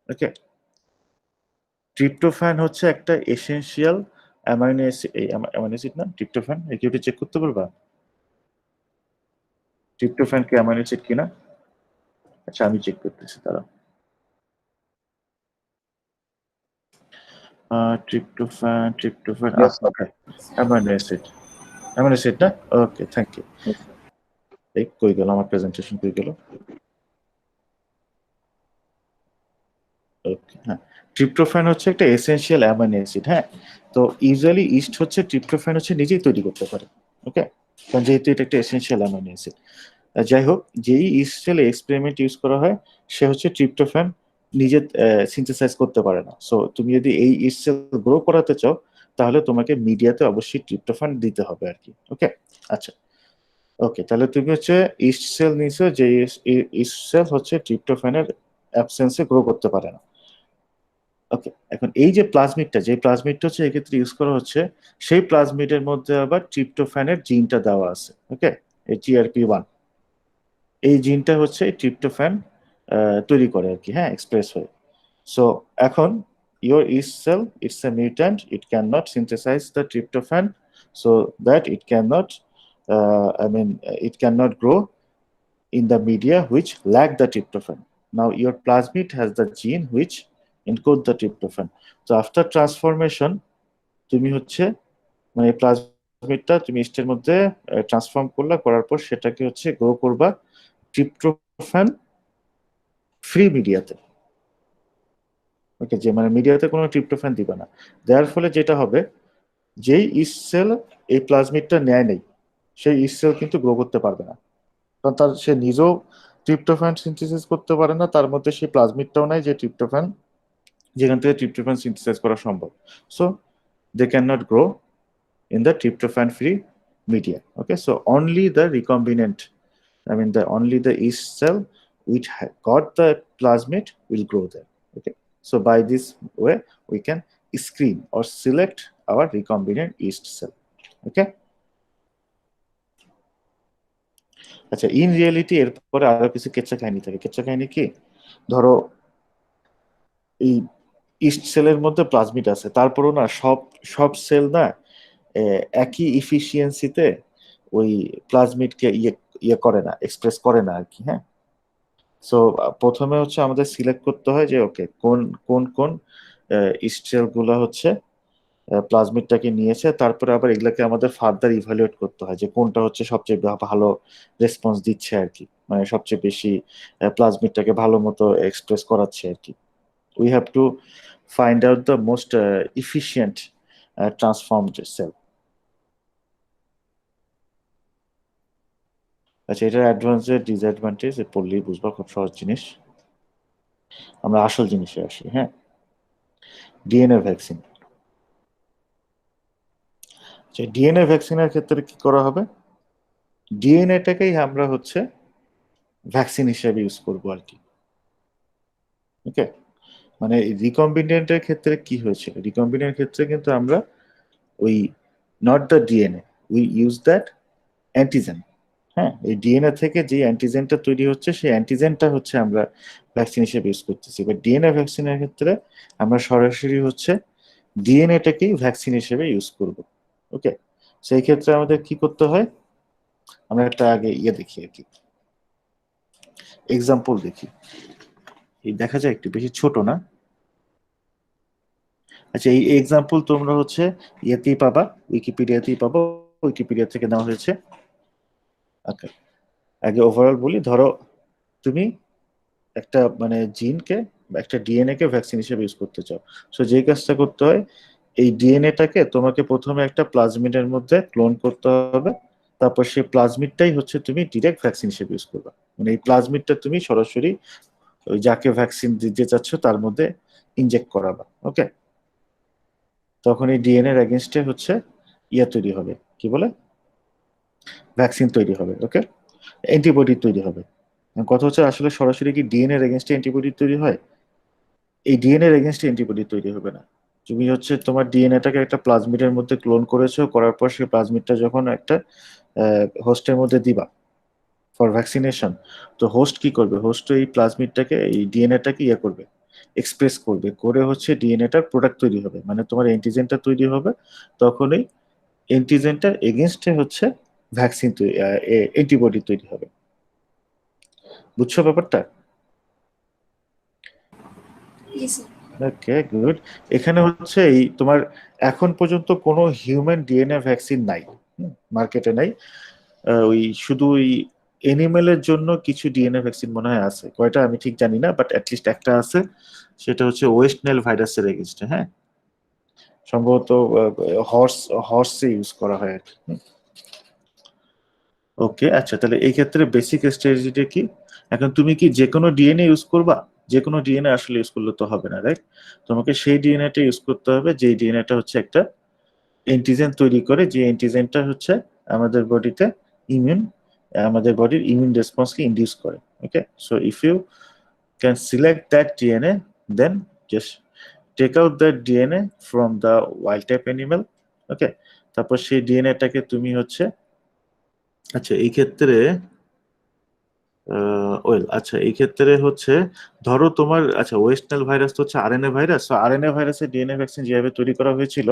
ওকে, ট্রিপ্টোফ্যান হচ্ছে একটা এসেনশিয়াল অ্যামাইনো অ্যাসিড না ট্রিপ্টোফ্যান? কি ওটা চেক করতে পারবা ট্রিপ্টোফ্যান কি অ্যামাইনো অ্যাসিড কিনা? আচ্ছা, আমি চেক করতেছি, তারা ট্রিপ্টোফ্যান অ্যামাইনো অ্যাসিড না? ওকে, থ্যাংক ইউ। এই কই গেল আমার প্রেজেন্টেশন, কই গেল? ওকে, হ্যাঁ, ট্রিপ্টোফ্যান হচ্ছে একটা এসেনশিয়াল অ্যামাইনো অ্যাসিড। হ্যাঁ, তো ইউজুয়ালি ইস্ট হচ্ছে ট্রিপ্টোফ্যান হচ্ছে নিজেই তৈরি করতে পারে। ওকে, কারণ যেহেতু এটা একটা এসেনশিয়াল অ্যামাইনো অ্যাসিড। যাই হোক, যেই ইস্ট সেলে এক্সপেরিমেন্ট ইউজ করা হয় সে হচ্ছে ট্রিপ্টোফ্যান নিজে সিনথেসাইজ করতে পারে না। সো তুমি যদি এই ইস্ট সেল গ্রো করাতে চাও, তাহলে তোমাকে মিডিয়াতে অবশ্যই ট্রিপ্টোফ্যান দিতে হবে আর কি। ওকে, আচ্ছা ওকে, তাহলে তুমি হচ্ছে ইস্ট সেল নিছো, যে ইস্ট সেল হচ্ছে ট্রিপ্টোফ্যানের অ্যাবসেন্সে গ্রো করতে পারে না। ওকে, এখন এই যে প্লাজমিডটা হচ্ছে এক্ষেত্রে ইউজ করা হচ্ছে, সেই প্লাজমিডের মধ্যে আবার ট্রিপ্টোফ্যানের জিনটা দেওয়া আছে। ওকে, এই TRP1 এই জিনটা হচ্ছে ট্রিপ্টোফ্যান তৈরি করে আর কি, হ্যাঁ, এক্সপ্রেস হয়। সো এখন your yeast cell, it's a mutant, it cannot synthesize the tryptophan, so that it cannot it cannot grow in the media which lack the tryptophan. Now your plasmid has the gene which encode the tryptophan. So after transformation তুমি হচ্ছে মানে প্লাজমিডটা তুমি ইস্টের মধ্যে transform করার পর সেটাকে হচ্ছে গ্রো করবা ট্রিপ্টোফ্যান ফ্রি মিডিয়াতে। ওকে, যে মানে মিডিয়াতে কোনো ট্রিপ্টোফ্যান দিবে না। দেওয়ার ফলে যেটা হবে, যেই ইস্ট সেল এই প্লাজমিডটা নেয় নেই, সেই ইস্ট সেল কিন্তু গ্রো করতে পারবে না, কারণ সে নিজেও ট্রিপ্টোফ্যান সিনথেসিস করতে পারে না, তার মধ্যে সেই প্লাজমিডটাও নাই যে ট্রিপ্টোফ্যান, যেখান থেকে ট্রিপ্টোফ্যান সিনথেসাইজ করা সম্ভব। So they can not grow in the tryptophan free media. Okay, so only the recombinant, only the yeast cell which got the plasmid will grow there. Okay, so by this way we can screen or select our recombinant yeast cell. Okay, আচ্ছা, in reality এরপরে আরো কিছু কেচ্চা কাহিনী থাকে। কেচ্চা কাহিনী কি, ধরো এই ইস্ট সেলের মধ্যে প্লাজমিড আছে, তারপরও না সব সেল না একই ইফিসিয়েন্সিতে ওই প্লাজমিডকে ইয়ে করে না, এক্সপ্রেস করে না আর কি, হ্যাঁ। সো প্রথমে হচ্ছে আমাদের সিলেক্ট করতে হয় যে ওকে কোন ইস্ট সেল গুলো হচ্ছে প্লাজমিডটাকে নিয়েছে, তারপরে আবার এগুলাকে আমাদের ফার্দার ইভ্যালুয়েট করতে হয় যে কোনটা হচ্ছে সবচেয়ে ভালো রেসপন্স দিচ্ছে আর কি, মানে সবচেয়ে বেশি প্লাজমিডটাকে ভালো মতো এক্সপ্রেস করাচ্ছে আর কি। We have to find out the most efficient transformed cell. আচ্ছা, এটার অ্যাডভান্টেজ ডিসঅ্যাডভান্টেজ পড়লেই বুঝবা, খুব সহজ জিনিস। আমরা আসল জিনিসে আসি, হ্যাঁ। DNA vaccine. আচ্ছা, ডিএনএ ভ্যাকসিনের ক্ষেত্রে কি করা হবে, ডিএনএটাকেই আমরা হচ্ছে ভ্যাকসিন হিসেবে ইউজ করবো আর কি। ওকে, মানে রিকম্বিনেন্টের ক্ষেত্রে কি হয়েছিল, রিকম্বিনেন্টের ক্ষেত্রে কিন্তু আমরা ওই not the DNA, we use that antigen. হ্যাঁ, এই ডিএনএ থেকে যে অ্যান্টিজেনটা তৈরি হচ্ছে, সেই অ্যান্টিজেনটা হচ্ছে আমরা ভ্যাকসিন হিসেবে ইউজ করতেছি। এবার ডিএনএ ভ্যাকসিনের ক্ষেত্রে আমরা সরাসরি হচ্ছে ডিএনএটাকেই ভ্যাকসিন হিসেবে ইউজ করব। ওকে, সেই ক্ষেত্রে আমাদের কি করতে হয়, আমরা একটা আগে দেখি আর কি, এক্সাম্পল দেখি। এই দেখা যায় একটু বেশি ছোট না। আচ্ছা, এই এক্সাম্পল তোমরা হচ্ছে ইয়েতেই পাবা, উইকিপিডিয়াতেই পাবো, উইকিপিডিয়া থেকে নেওয়া হয়েছে। ওকে, আগে ওভারঅল বলি। ধরো তুমি একটা মানে জিনকে, একটা ডিএনএ কে ভ্যাকসিন হিসেবে ইউজ করতে চাও। সো যে কাজটা করতে হয়, এই ডিএনএটাকে তোমাকে প্রথমে একটা প্লাজমিডের মধ্যে ক্লোন করতে হবে, তারপর সেই প্লাজমিডটাই হচ্ছে তুমি ডিরেক্ট ভ্যাকসিন হিসেবে ইউজ করবে। মানে এই প্লাজমিডটা তুমি সরাসরি ওই যাকে ভ্যাকসিন দিতে চাচ্ছ তার মধ্যে ইনজেক্ট করাবা। ওকে, তখন এই ডিএনএর এগেনস্টে হচ্ছে তৈরি হবে, কি বলে, ভ্যাকসিন তৈরি হবে। ওকে, অ্যান্টিবডি তৈরি হবে। কথা হচ্ছে আসলে সরাসরি কি ডিএনএ এর এগেনস্টে অ্যান্টিবডি তৈরি হয়, এই ডিএনএ এর এগেনস্টে অ্যান্টিবডি তৈরি হবে না। তুমি হচ্ছে তোমার ডিএনএটাকে একটা প্লাজমিডের মধ্যে ক্লোন করেছো, করার পর সেই প্লাজমিডটা যখন একটা হোস্টের মধ্যে দিবা ফর ভ্যাকসিনেশন, তো হোস্ট কি করবে, হোস্ট এই প্লাজমিডটাকে, এই ডিএনএটাকে করবে, এক্সপ্রেস করবে, করে হচ্ছে ডিএনএটার প্রোডাক্ট তৈরি হবে, মানে তোমার অ্যান্টিজেনটা তৈরি হবে। তখনই অ্যান্টিজেনটার এগেনস্টে হচ্ছে ভ্যাকসিন তৈরি, অ্যান্টিবডি তৈরি হবে। বুঝছো ব্যাপারটা? ওকে, গুড। এখানে হচ্ছে এই তোমার এখন পর্যন্ত কোনো হিউম্যান ডিএনএ ভ্যাকসিন নাই, মার্কেটে নাই। ওই শুধু ওই এনিমেলের জন্য কিছু ডিএনএ ভ্যাকসিন মনে হয় আছে, কয়টা আমি ঠিক জানি না, বাট অ্যাটলিস্ট একটা আছে, সেটা হচ্ছে ওয়েস্ট নাইল ভাইরাসের এগেইনস্টে, হ্যাঁ, সম্ভবত হর্সে ইউজ করা হয় আর কি। ওকে, আচ্ছা, তাহলে এই ক্ষেত্রে বেসিক স্ট্র্যাটেজিটা কি, এখন তুমি কি যে কোনো ডিএনএ ইউজ করবা, যে কোনো ডিএনএ আসলে ইউজ করলে তো হবে না, রাইট? তোমাকে সেই ডিএনএটা ইউজ করতে হবে যে ডিএনএটা হচ্ছে একটা অ্যান্টিজেন তৈরি করে, যে অ্যান্টিজেনটা হচ্ছে আমাদের বডিতে আমাদের বডির ইমিউন রেসপন্সকে ইনডিউস করে। Okay, so if you can select that DNA, then just take out that DNA from the wild type animal. Okay, তারপর সেই ডিএনএটাকে তুমি হচ্ছে, আচ্ছা এই ক্ষেত্রে ওয়েল, আচ্ছা এই ক্ষেত্রে হচ্ছে ধরো তোমার, আচ্ছা ওয়েস্ট নাইল ভাইরাস তো হচ্ছে আরএনএ ভাইরাস। সো আরএনএ ভাইরাসের ডিএনএ ভ্যাকসিন যেভাবে তৈরি করা হয়েছিল,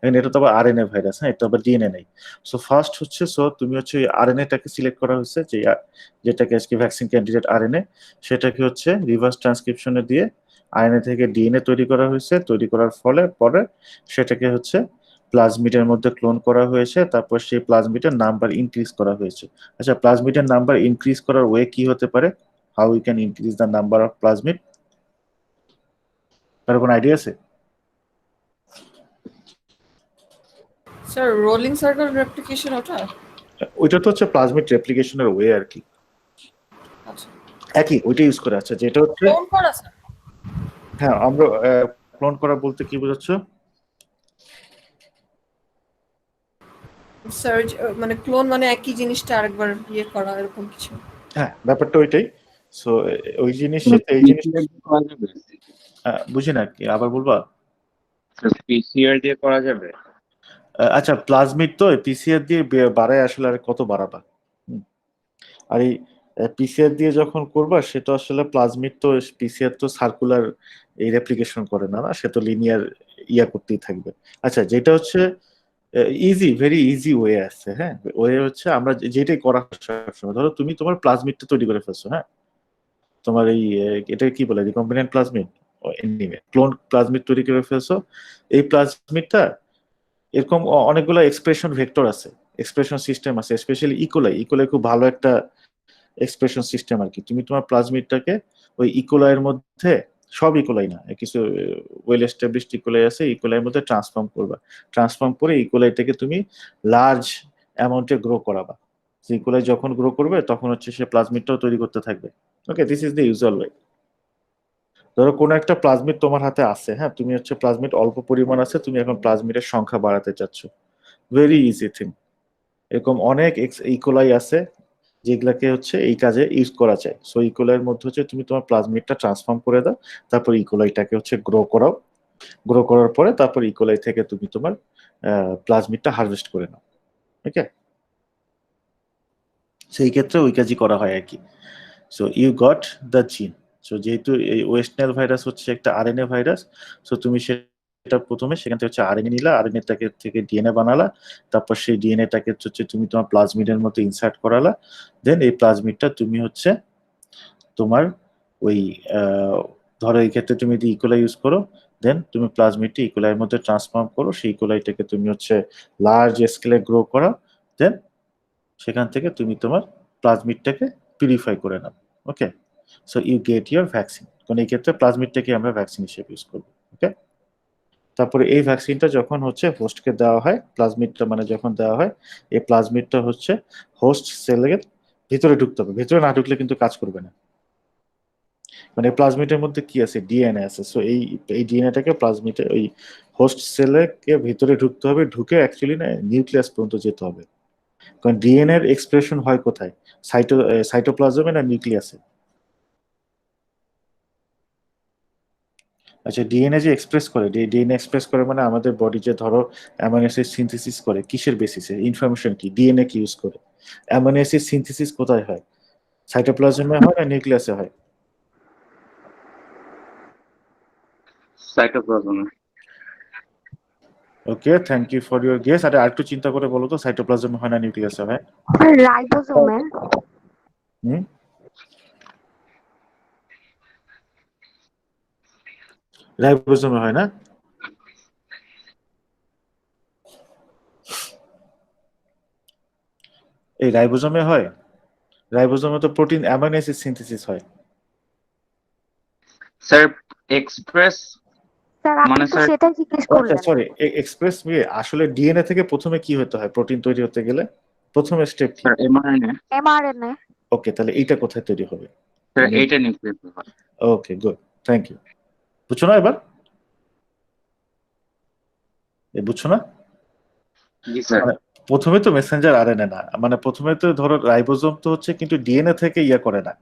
এখন এটা তো আবার আরএনএ ভাইরাস, হ্যাঁ, এটা আবার ডিএনএ নেই। সো ফার্স্ট হচ্ছে, সো তুমি হচ্ছে আরএনএটাকে সিলেক্ট করা হয়েছে, যে যেটাকে আজকে ভ্যাকসিন ক্যান্ডিডেট আরএনএ, সেটাকে হচ্ছে রিভার্স ট্রান্সক্রিপশনে দিয়ে আরএনএ থেকে ডিএনএ তৈরি করা হয়েছে। তৈরি করার ফলে পরে সেটাকে হচ্ছে প্লাজমিডের মধ্যে ক্লোন করা হয়েছে, তারপর সেই প্লাজমিডের নাম্বার ইনক্রিজ করা হয়েছে। আচ্ছা, প্লাজমিডের নাম্বার ইনক্রিজ করার ওয়ে কি হতে পারে? How we can increase the number of plasmid? তার কোনো আইডিয়া আছে? স্যার রোলিং সার্কেল রেপ্লিকেশন ওটা? ওইটা তো হচ্ছে প্লাজমিড রেপ্লিকেশনের ওয়ে আর কি, আচ্ছা, একই ওইটা ইউজ করে। আচ্ছা, যেটা হচ্ছে, ক্লোন করা স্যার? হ্যাঁ, আমরা ক্লোন করা বলতে কি বোঝাচ্ছ? স্যার মানে ক্লোন মানে একই জিনিসটা আরেকবার ইয়ে করা, এরকম কিছু? হ্যাঁ, ব্যাপারটা ওইটাই। সো ওই জিনিস, এই জিনিস বুঝি না কি, আবার বলবা? পিসিআর দিয়ে করা যাবে? আচ্ছা, প্লাজমিড তো পিসিআর দিয়ে বাড়ায়, আসলে আর কত বাড়াবা? আর এই পিসিআর দিয়ে যখন করবা, সেটা আসলে প্লাজমিড তো, পিসিআর তো সার্কুলার এই রেপ্লিকেশন করে না, সে তো লিনিয়ার ইয়া করতেই থাকবে। আচ্ছা, যেটা হচ্ছে ইজি, ভেরি ইজি ওয়ে আছে, হ্যাঁ, ওয়ে হচ্ছে আমরা যেটাই করা সবসময়, ধরো তুমি তোমার প্লাজমিডটা তৈরি করে ফেলছো, হ্যাঁ, তোমার এই এটা কি বলে, রিকম্বিনেন্ট প্লাজমিড, ক্লোন প্লাজমিড তৈরি করে ফেলছো। এই প্লাজমিডটা এরকম অনেকগুলো এক্সপ্রেশন ভেক্টর আছে, এক্সপ্রেশন সিস্টেম আছে, স্পেশালি ইকোলাই খুব ভালো একটা এক্সপ্রেশন সিস্টেম আর কি। তুমি তোমার প্লাজমিডটাকে ওই ইকোলাইয়ের মধ্যে, সব ইকোলাই না, কিছু ওয়েল এস্টাবলিশড ইকোলাই আছে, ইকোলাইয়ের মধ্যে ট্রান্সফর্ম করবা। ট্রান্সফর্ম করে ইকোলাইটাকে তুমি লার্জ অ্যামাউন্টে গ্রো করাবা। ইকোলাই যখন গ্রো করবে, তখন হচ্ছে সে প্লাজমিডটাও তৈরি করতে থাকবে। Okay, this is the usual way. ধরো কোনো একটা প্লাজমিড তোমার হাতে আছে, হ্যাঁ, তুমি হচ্ছে প্লাজমিড অল্প পরিমাণ আছে, তুমি এখন প্লাজমিডের সংখ্যা বাড়াতে চাচ্ছ। Very easy thing. এরকম অনেক ইকোলাই আছে যেগুলাকে হচ্ছে এই কাজে ইউজ করা যায়। সো ইকোলাইয়ের মধ্যে হচ্ছে তুমি তোমার প্লাজমিডটা ট্রান্সফর্ম করে দাও, তারপর ইকোলাইটাকে হচ্ছে গ্রো করাও, গ্রো করার পরে তারপর ইকোলাই থেকে তুমি তোমার প্লাজমিডটা হারভেস্ট করে নাও। ওকে, সেই ক্ষেত্রে ওই কাজই করা হয় আর কি। সো ইউ গট দ্য জিন। সো যেহেতু এই ওয়েস্ট নাইল ভাইরাস হচ্ছে একটা আরএনএ ভাইরাস, সো তুমি সেটা প্রথমে সেখান থেকে হচ্ছে আরএনএ নিলা, আরএনএটাকে থেকে ডিএনএ বানালা, তারপর সেই ডিএনএটাকে হচ্ছে তুমি তোমার প্লাজমিডের মতো ইনসার্ট করালা। দেন এই প্লাজমিডটা তুমি হচ্ছে তোমার ওই ধরো এই ক্ষেত্রে তুমি যদি ইকোলাই ইউজ করো, দেন তুমি প্লাজমিডটি ইকোলাইয়ের মধ্যে ট্রান্সফর্ম করো, সেই ইকোলাইটাকে তুমি হচ্ছে লার্জ স্কেলে গ্রো করো, দেন সেখান থেকে তুমি তোমার প্লাজমিডটাকে পিউরিফাই করে নাও। Okay, so you get your vaccine. কারণ এই ক্ষেত্রে প্লাজমিডটাকে আমরা ভ্যাকসিন হিসেবে ইউজ করবো। ওকে, তারপরে এই ভ্যাকসিনটা যখন হচ্ছে হোস্টকে দেওয়া হয়, প্লাজমিডটা মানে যখন দেওয়া হয়, এই প্লাজমিডটা হচ্ছে হোস্ট সেলের ভিতরে ঢুকতে হবে, ভিতরে না ঢুকলে কিন্তু কাজ করবে না। মানে প্লাজমিডের মধ্যে কি আছে, ডিএনএ আছে। সো এই ডিএনএটাকে প্লাজমিডে ওই হোস্ট সেলকে ভিতরে ঢুকতে হবে, ঢুকে অ্যাকচুয়ালি না নিউক্লিয়াস পর্যন্ত যেতে হবে। কারণ ডিএনএ এর এক্সপ্রেশন হয় কোথায়, সাইটোপ্লাজমে না নিউক্লিয়াসে? আচ্ছা, ডিএনএ যে এক্সপ্রেস করে, ডিএনএ এক্সপ্রেস করে মানে আমাদের বডি যে ধরো অ্যামাইনো অ্যাসিড সিনথেসিস করে, কিসের বেসিসে, ইনফরমেশন কি, ডিএনএ কি ইউজ করে? অ্যামাইনো অ্যাসিড সিনথেসিস কোথায় হয়, সাইটোপ্লাজমে হয় না নিউক্লিয়াসে হয়? সাইটোপ্লাজমে। Okay, thank you for your guess. আরে আরেকটু চিন্তা করে বলো তো, সাইটোপ্লাজমে হয় না নিউক্লিয়াসে হয়? রাইবোজোমে। হুম, রাইবোজোমে হয় না? এই রাইবোজোমে হয়? রাইবোজোমে তো প্রোটিন অ্যামাইনো অ্যাসিড সিনথেসিস হয়। স্যার এক্সপ্রেস স্যার আপনি মানে তো স্যার সেটাই জিজ্ঞেস আচ্ছা করলেন। সরি, এক্সপ্রেস আসলে ডিএনএ থেকে প্রথমে কি হতে হয় প্রোটিন তৈরি হতে গেলে? প্রথমে স্টেপ কি? Sir mRNA. এমআরএনএ। ওকে, তাহলে এইটা কোথায় তৈরি হবে? স্যার এইটা নিউক্লিয়াস হয়। ওকে, গুড, থ্যাংক ইউ। বুঝছো না এবার? বুঝছো না? জি স্যার। মানে প্রথমে তো মেসেঞ্জার আরএনএ না, মানে প্রথমে তো ধরো রাইবোজোম তো হচ্ছে কিন্তু ডিএনএ থেকে ইয়ে করে না,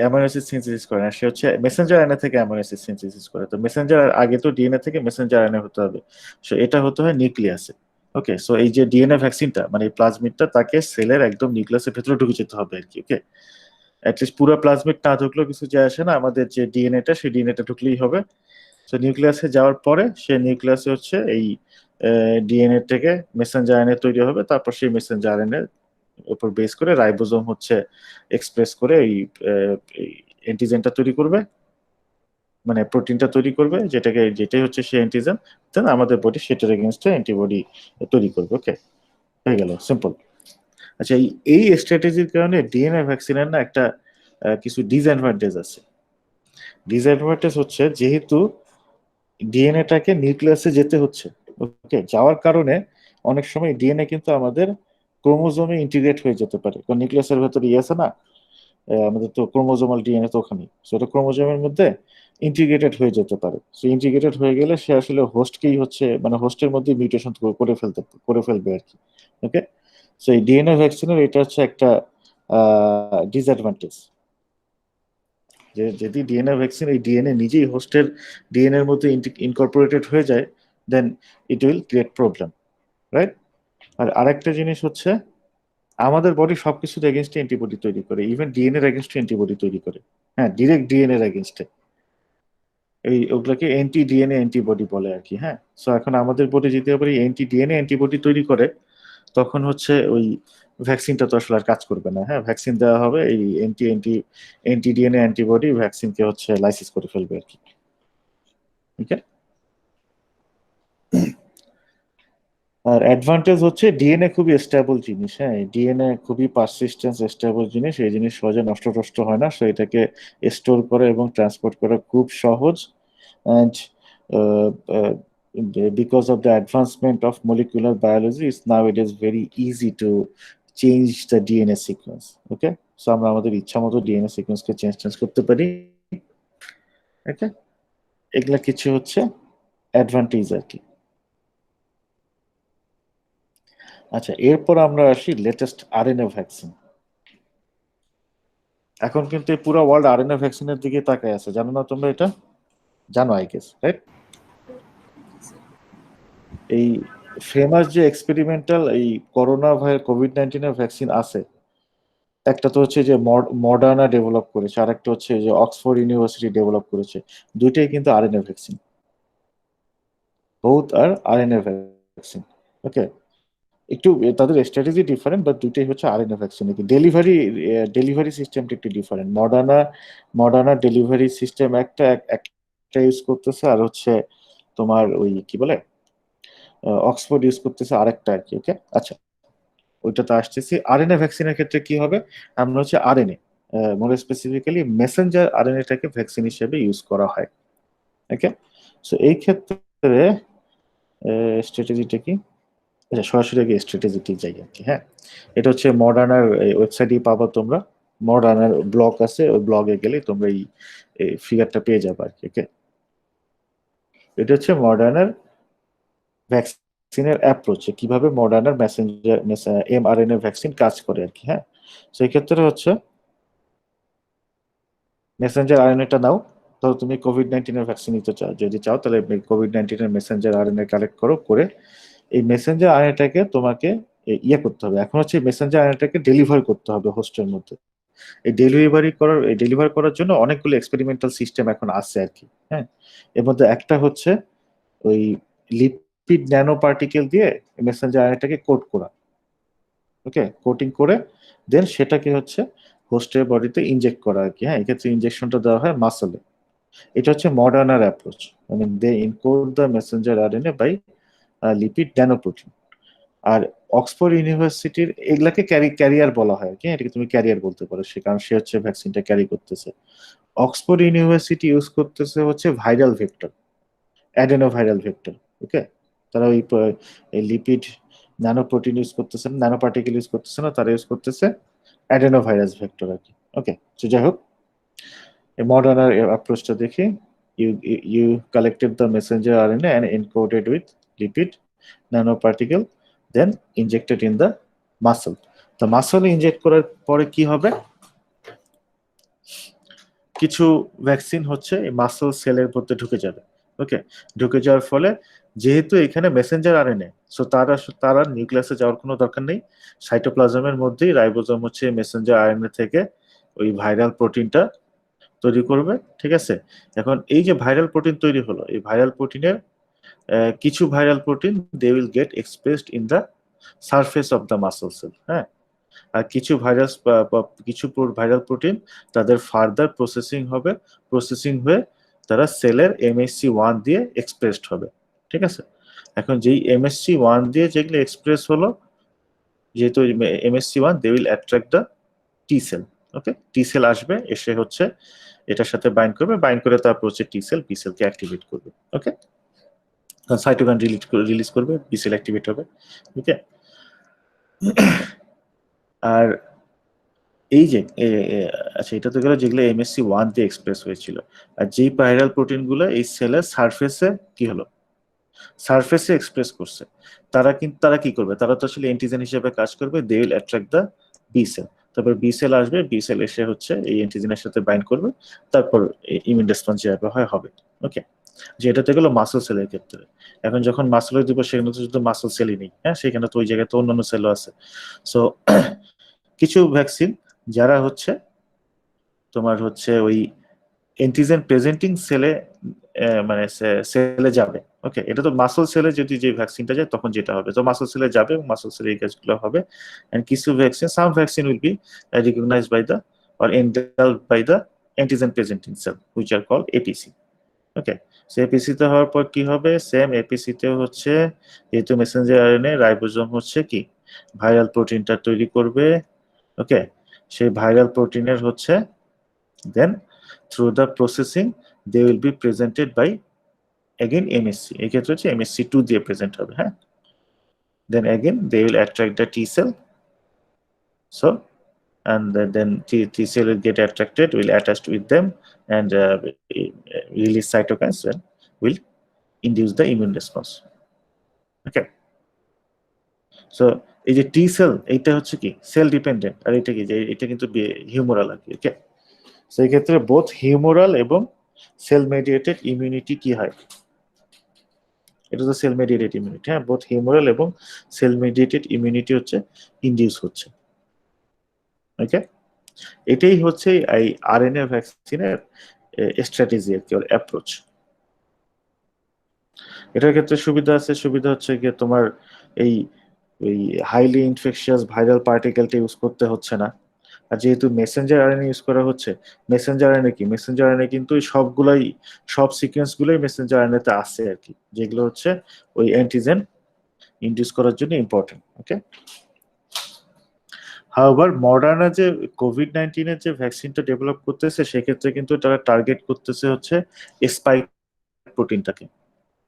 অ্যামাইনো অ্যাসিড সিনথেসিস করে না, সে হচ্ছে মেসেঞ্জার আরএনএ থেকে অ্যামাইনো অ্যাসিড সিনথেসিস করে। তো মেসেঞ্জার আগে তো ডিএনএ থেকে মেসেঞ্জার আরএনএ হতে হবে, সো এটা হতে হয় নিউক্লিয়াসে। ওকে, সো এই যে ডিএনএ ভ্যাকসিনটা মানে এই প্লাজমিডটা তাকে সেলের একদম নিউক্লিয়াসের ভেতরে ঢুকে যেতে হবে আর কি। ওকে, অ্যাটলিস্ট পুরো প্লাজমিড না ঢুকলেও কিছু যায় আসে না, আমাদের যে ডিএনএটা সেই ডিএনএটা ঢুকলেই হবে। তো নিউক্লিয়াসে যাওয়ার পরে সে নিউক্লিয়াসে হচ্ছে এই ডিএনএ থেকে মেসেঞ্জার আরএনএ তৈরি হবে, তারপর সেই মেসেঞ্জার আরএনএ উপর বেস করে রাইবোজোম হচ্ছে এক্সপ্রেস করে এই অ্যান্টিজেনটা তৈরি করবে, মানে প্রোটিনটা তৈরি করবে, যেটাই হচ্ছে সেই অ্যান্টিজেন। দেন আমাদের বডি সেটার এগেনস্টে অ্যান্টিবডি তৈরি করবে। ওকে, হয়ে গেল, সিম্পল। আচ্ছা, এই স্ট্র্যাটেজির কারণে ডিএনএ ভ্যাকসিনের না একটা কিছু ডিসঅ্যাডভান্টেজ আছে। ডিসঅ্যাডভান্টেজ হচ্ছে যেহেতু ডিএনএটাকে নিউক্লিয়াসে যেতে হচ্ছে, ওকে, যাওয়ার কারণে অনেক সময় ডিএনএ কিন্তু আমাদের ক্রোমোজোমে ইন্টিগ্রেট হয়ে যেতে পারে, কারণ নিউক্লিয়াসের ভেতরে ইয়ে আছে না, আমাদের তো ক্রোমোজোমাল ডিএনএ তো ওখানেই, সেটা ক্রোমোজোমের মধ্যে ইন্টিগ্রেটেড হয়ে যেতে পারে। সো ইন্টিগ্রেটেড হয়ে গেলে সে আসলে হোস্টকেই হচ্ছে মানে হোস্টের মধ্যে মিউটেশন করে ফেলবে আর কি। ওকে, সো এই ডিএনএ ভ্যাকসিনের এটা হচ্ছে একটা ডিসঅ্যাডভান্টেজ, যে যদি ডিএনএ ভ্যাকসিন এই ডিএনএ নিজেই হোস্টের ডিএনএ এর মধ্যে ইনকর্পোরেটেড হয়ে যায়, then it will create problem, right? আর আরেকটা জিনিস হচ্ছে আমাদের বডি সবকিছুর এগেনস্টে অ্যান্টিবডি তৈরি করে, ইভেন ডিএনএ এর এগেনস্টে অ্যান্টিবডি তৈরি করে। হ্যাঁ, ডিরেক্ট ডিএনএ এর এগেনস্টে এই ওগুলোকে অ্যান্টি ডিএনএ অ্যান্টিবডি বলে আর কি। হ্যাঁ, সো এখন আমাদের বডি যদি আবার অ্যান্টি ডিএনএ অ্যান্টিবডি তৈরি করে, তখন হচ্ছে ওই ভ্যাকসিনটা তো আসলে আর কাজ করবে না। হ্যাঁ, ভ্যাকসিন দেওয়া হবে, এই অ্যান্টি ডিএনএ অ্যান্টিবডি ভ্যাকসিনকে হচ্ছে লাইসিস করে ফেলবে আর কি। ওকে, আর অ্যাডভান্টেজ হচ্ছে ডিএনএ খুবই স্টেবল জিনিস। হ্যাঁ, ডিএনএ খুবই পারসিস্টেন্স স্টেবল জিনিস, এই জিনিস সহজে নষ্ট টষ্ট হয় না, সো এটাকে স্টোর করা এবং ট্রান্সপোর্ট করা খুব সহজ। And because of the advancement of molecular biology, it's nowadays very easy to change the DNA sequence. Okay, so আমরা আমাদের ইচ্ছা মতো ডিএনএ সিকোয়েন্সকে চেঞ্জ করতে পারি। ওকে, এগুলা কিছু হচ্ছে অ্যাডভান্টেজ আর কি। আচ্ছা, এরপর আমরা আসি লেটেস্ট আরএনএ ভ্যাকসিন। এখন কিন্তু এই পুরো ওয়ার্ল্ড আরএনএ ভ্যাকসিনের দিকে তাকায় আছে, জানো না তোমরা? এটা জানো আই গেস, রাইট? এই ফেমাস যে এক্সপেরিমেন্টাল এই করোনা কোভিড-19 এর ভ্যাকসিন আছে, একটা তো হচ্ছে যে মডার্না ডেভেলপ করেছে, আর একটা হচ্ছে যে অক্সফোর্ড ইউনিভার্সিটি ডেভেলপ করেছে। দুইটাই কিন্তু আরএনএ ভ্যাকসিন, বোথ আর আরএনএ ভ্যাকসিন। ওকে, একটু তাদের স্ট্র্যাটেজি ডিফারেন্ট, বাট দুইটাই হচ্ছে আরএনএ ভ্যাকসিন। ডেলিভারি সিস্টেমটা একটু ডিফারেন্ট। মডার্না ডেলিভারি সিস্টেম একটা ইউজ করতেছে, আর হচ্ছে তোমার ওই কি বলে অক্সফোর্ড ইউজ করতেছে আরেকটা আর কি। ওকে, আচ্ছা, ওইটাতে আসতেছি। আরএনএ ভ্যাকসিনের ক্ষেত্রে কি হবে, আমরা হচ্ছে আরএনএ মোর স্পেসিফিক্যালি মেসেঞ্জার আরএনএটাকে ভ্যাকসিন হিসেবে ইউজ করা হয়। ওকে, সো এই ক্ষেত্রে স্ট্র্যাটেজিটা কি? আচ্ছা, সরাসরি আগে স্ট্র্যাটেজিটি যাই আর কি। হ্যাঁ, এটা হচ্ছে মডার্নার ওয়েবসাইটেই পাবা তোমরা, মডার্নার ব্লগ আছে, ওই ব্লগে গেলে তোমরা এই ফিগারটা পেয়ে যাবে আর কি। ওকে, এটা হচ্ছে মডার্নার ভ্যাকসিনের অ্যাপ্রোচ, কিভাবে মডার্নার এমআরএনএ ভ্যাকসিন কাজ করে আর কি। হ্যাঁ, সেই ক্ষেত্রে হচ্ছে মেসেঞ্জার আরএনএটা নাও, ধরো তুমি কোভিড-19 এর ভ্যাকসিন নিতে চাও, যদি চাও তাহলে কোভিড-19 এর মেসেঞ্জার আরএনএ কালেক্ট করে এই মেসেঞ্জার আরএনএটাকে তোমাকে ইয়ে করতে হবে। এখন হচ্ছে মেসেঞ্জার আরএনএটাকে ডেলিভার করতে হবে হোস্টের মধ্যে। এই ডেলিভার করার জন্য অনেকগুলো এক্সপেরিমেন্টাল সিস্টেম এখন আছে আর কি। হ্যাঁ, এর মধ্যে একটা হচ্ছে ওই লিপিড ন্যানো পার্টিকেল দিয়ে মেসেঞ্জার আরএনএটাকে কোট করা। ওকে, কোটিং করে দেন সেটাকে হচ্ছে হোস্টের বডিতে ইনজেক্ট করা আর কি। হ্যাঁ, এক্ষেত্রে ইনজেকশনটা দেওয়া হয় মাসলে। এটা হচ্ছে মডার্নার অ্যাপ্রোচ, মানে they encode the messenger RNA by lipid nanoprotein. আর অক্সফোর্ড ইউনিভার্সিটির এগুলাকে ক্যারিয়ার বলা হয় আর কি, এটাকে তুমি ক্যারিয়ার বলতে পারো, সে কারণ সে হচ্ছে ভ্যাকসিনটা ক্যারি করতেছে। অক্সফোর্ড ইউনিভার্সিটি ইউজ করতেছে হচ্ছে viral vector, adeno viral vector. Okay, তারা ওই লিপিড ন্যানো প্রোটিন ইউজ করতেছে না, ন্যানো পার্টিকেল ইউজ করতেছে না, তারা ইউজ করতেছে অ্যাডেনো ভাইরাস ভেক্টর আর কি। ওকে, সো যাই হোক, এই মডার্নার অ্যাপ্রোচটা দেখি, you collected the messenger RNA and encoded with lipid nanoparticle, then injected in the muscle. তো মাসলে ইনজেক্ট করার পরে কি হবে, কিছু ভ্যাকসিন হচ্ছে এই মাসল সেলের মধ্যে ঢুকে যাবে। ওকে, ঢুকে যাওয়ার ফলে যেহেতু এখানে মেসেঞ্জার আরএনএ, সো তারা নিউক্লিয়াসে যাওয়ার কোনো দরকার নেই, সাইটোপ্লাজমের মধ্যেই রাইবোজোম হচ্ছে মেসেঞ্জার আরএনএ থেকে ওই ভাইরাল প্রোটিনটা তৈরি করবে। ঠিক আছে, এখন এই যে ভাইরাল প্রোটিন তৈরি হলো, এই ভাইরাল প্রোটিনের কিছু viral protein they will get expressed in the surface of the muscle cell. হ্যাঁ, আর কিছু ভাইরাল প্রোটিন তাদের ফার্দার প্রসেসিং হয়ে তারা সেলের MHC1 দিয়ে এক্সপ্রেসড হবে। ঠিক আছে, এখন যেই MHC1 দিয়ে যেগুলো এক্সপ্রেস হলো, যেহেতু MHC1 they will attract the T cell. Okay, T cell আসবে, এসে হচ্ছে এটার সাথে বাইন্ড করে তারপর হচ্ছে টি সেল বি সেলকে অ্যাক্টিভেট করবে। ওকে, সাইটোকাইন রিলিজ করবে, বি সেল অ্যাক্টিভেট হবে। ওকে, আর এই যে আচ্ছা, এটা তো গেল যেগুলো MHC1 দিয়ে এক্সপ্রেস হয়েছিল। আর যেই ভাইরাল প্রোটিন গুলো এই সেলের সারফেসে কি হলো, সারফেসে এক্সপ্রেস করছে, তারা কি করবে, তারা তো আসলে অ্যান্টিজেন হিসেবে কাজ করবে, they will attract the B cell. তারপর বি সেল আসবে, বি সেল এসে হচ্ছে এই অ্যান্টিজেনের সাথে বাইন্ড করবে, তারপর ইমিউন রেসপন্স যেভাবে হবে। ওকে, যে এটা তো গেলো মাসল সেলের ক্ষেত্রে। এখন যখন মাসলের দিব, সেখানে তো শুধু মাসল সেলই নেই, হ্যাঁ, সেখানে তো ওই জায়গায় তো অন্যান্য সেলও আছে। সো কিছু ভ্যাকসিন যারা হচ্ছে তোমার হচ্ছে ওই অ্যান্টিজেন প্রেজেন্টিং সেলে মানে সেলে যাবে। ওকে, এটা তো মাসল সেলে যদি যে ভ্যাকসিনটা যায় তখন যেটা হবে, তো মাসল সেলে যাবে এবং মাসল সেলে এই কাজগুলো হবে। এন্ড কিছু vaccine, some vaccine will be recognised by the or engulfed by the antigen presenting cell which are called APC. Okay, so APC তে হওয়ার পর কি হবে, সেম এপিসি তে হচ্ছে যেহেতু মেসেঞ্জার আরএনএ, রাইবোজোম হচ্ছে কি ভাইরাল প্রোটিনটা তৈরি করবে। ওকে, সেই ভাইরাল প্রোটিনের হচ্ছে দেন through the processing they will be presented by again MSC, এই ক্ষেত্রে হচ্ছে MSC2 দিয়ে প্রেজেন্ট হবে। হ্যাঁ, then again they will attract the T cell, so and then T cell will get attracted, will attach with them and release cytokines and will induce the immune response. Okay, so এই যে T cell এইটা হচ্ছে কি sell dependent, আর এটা কি যে এটা কিন্তু হিউমোরাল আর কি। ওকে, সেই ক্ষেত্রে বোথ হিউমোরাল এবং সেল মেডিয়েটেড ইমিউনিটি কি হয়, এটা তো সেল মেডিয়েটেড ইমিউনিটি। হ্যাঁ, বোথ হিউমোরাল এবং সেল মেডিয়েটেড ইমিউনিটি হচ্ছে ইনডিউস হচ্ছে। ওকে, এটাই হচ্ছে এই আরএনএ ভ্যাকসিনের স্ট্র্যাটেজি আর কি, ওর অ্যাপ্রোচ। এটার ক্ষেত্রে সুবিধা হচ্ছে গিয়ে তোমার এই হাইলি ইনফেকশিয়াস ভাইরাল পার্টিকেলটা ইউজ করতে হচ্ছে না। আর যেহেতু মেসেঞ্জার আরএনএ ইউজ করা হচ্ছে, মেসেঞ্জার আরএনএ কিন্তু সব সিকোয়েন্স গুলোই মেসেঞ্জার আরএনএ তে আছে আর কি, যেগুলো হচ্ছে ওই অ্যান্টিজেন ইনডিউস করার জন্য ইম্পর্টেন্ট। ওকে, হাউএভার মডার্না যে কোভিড-19 এর যে ভ্যাকসিনটা ডেভেলপ করতেছে, সেক্ষেত্রে কিন্তু তারা টার্গেট করতেছে হচ্ছে স্পাইক প্রোটিনটাকে,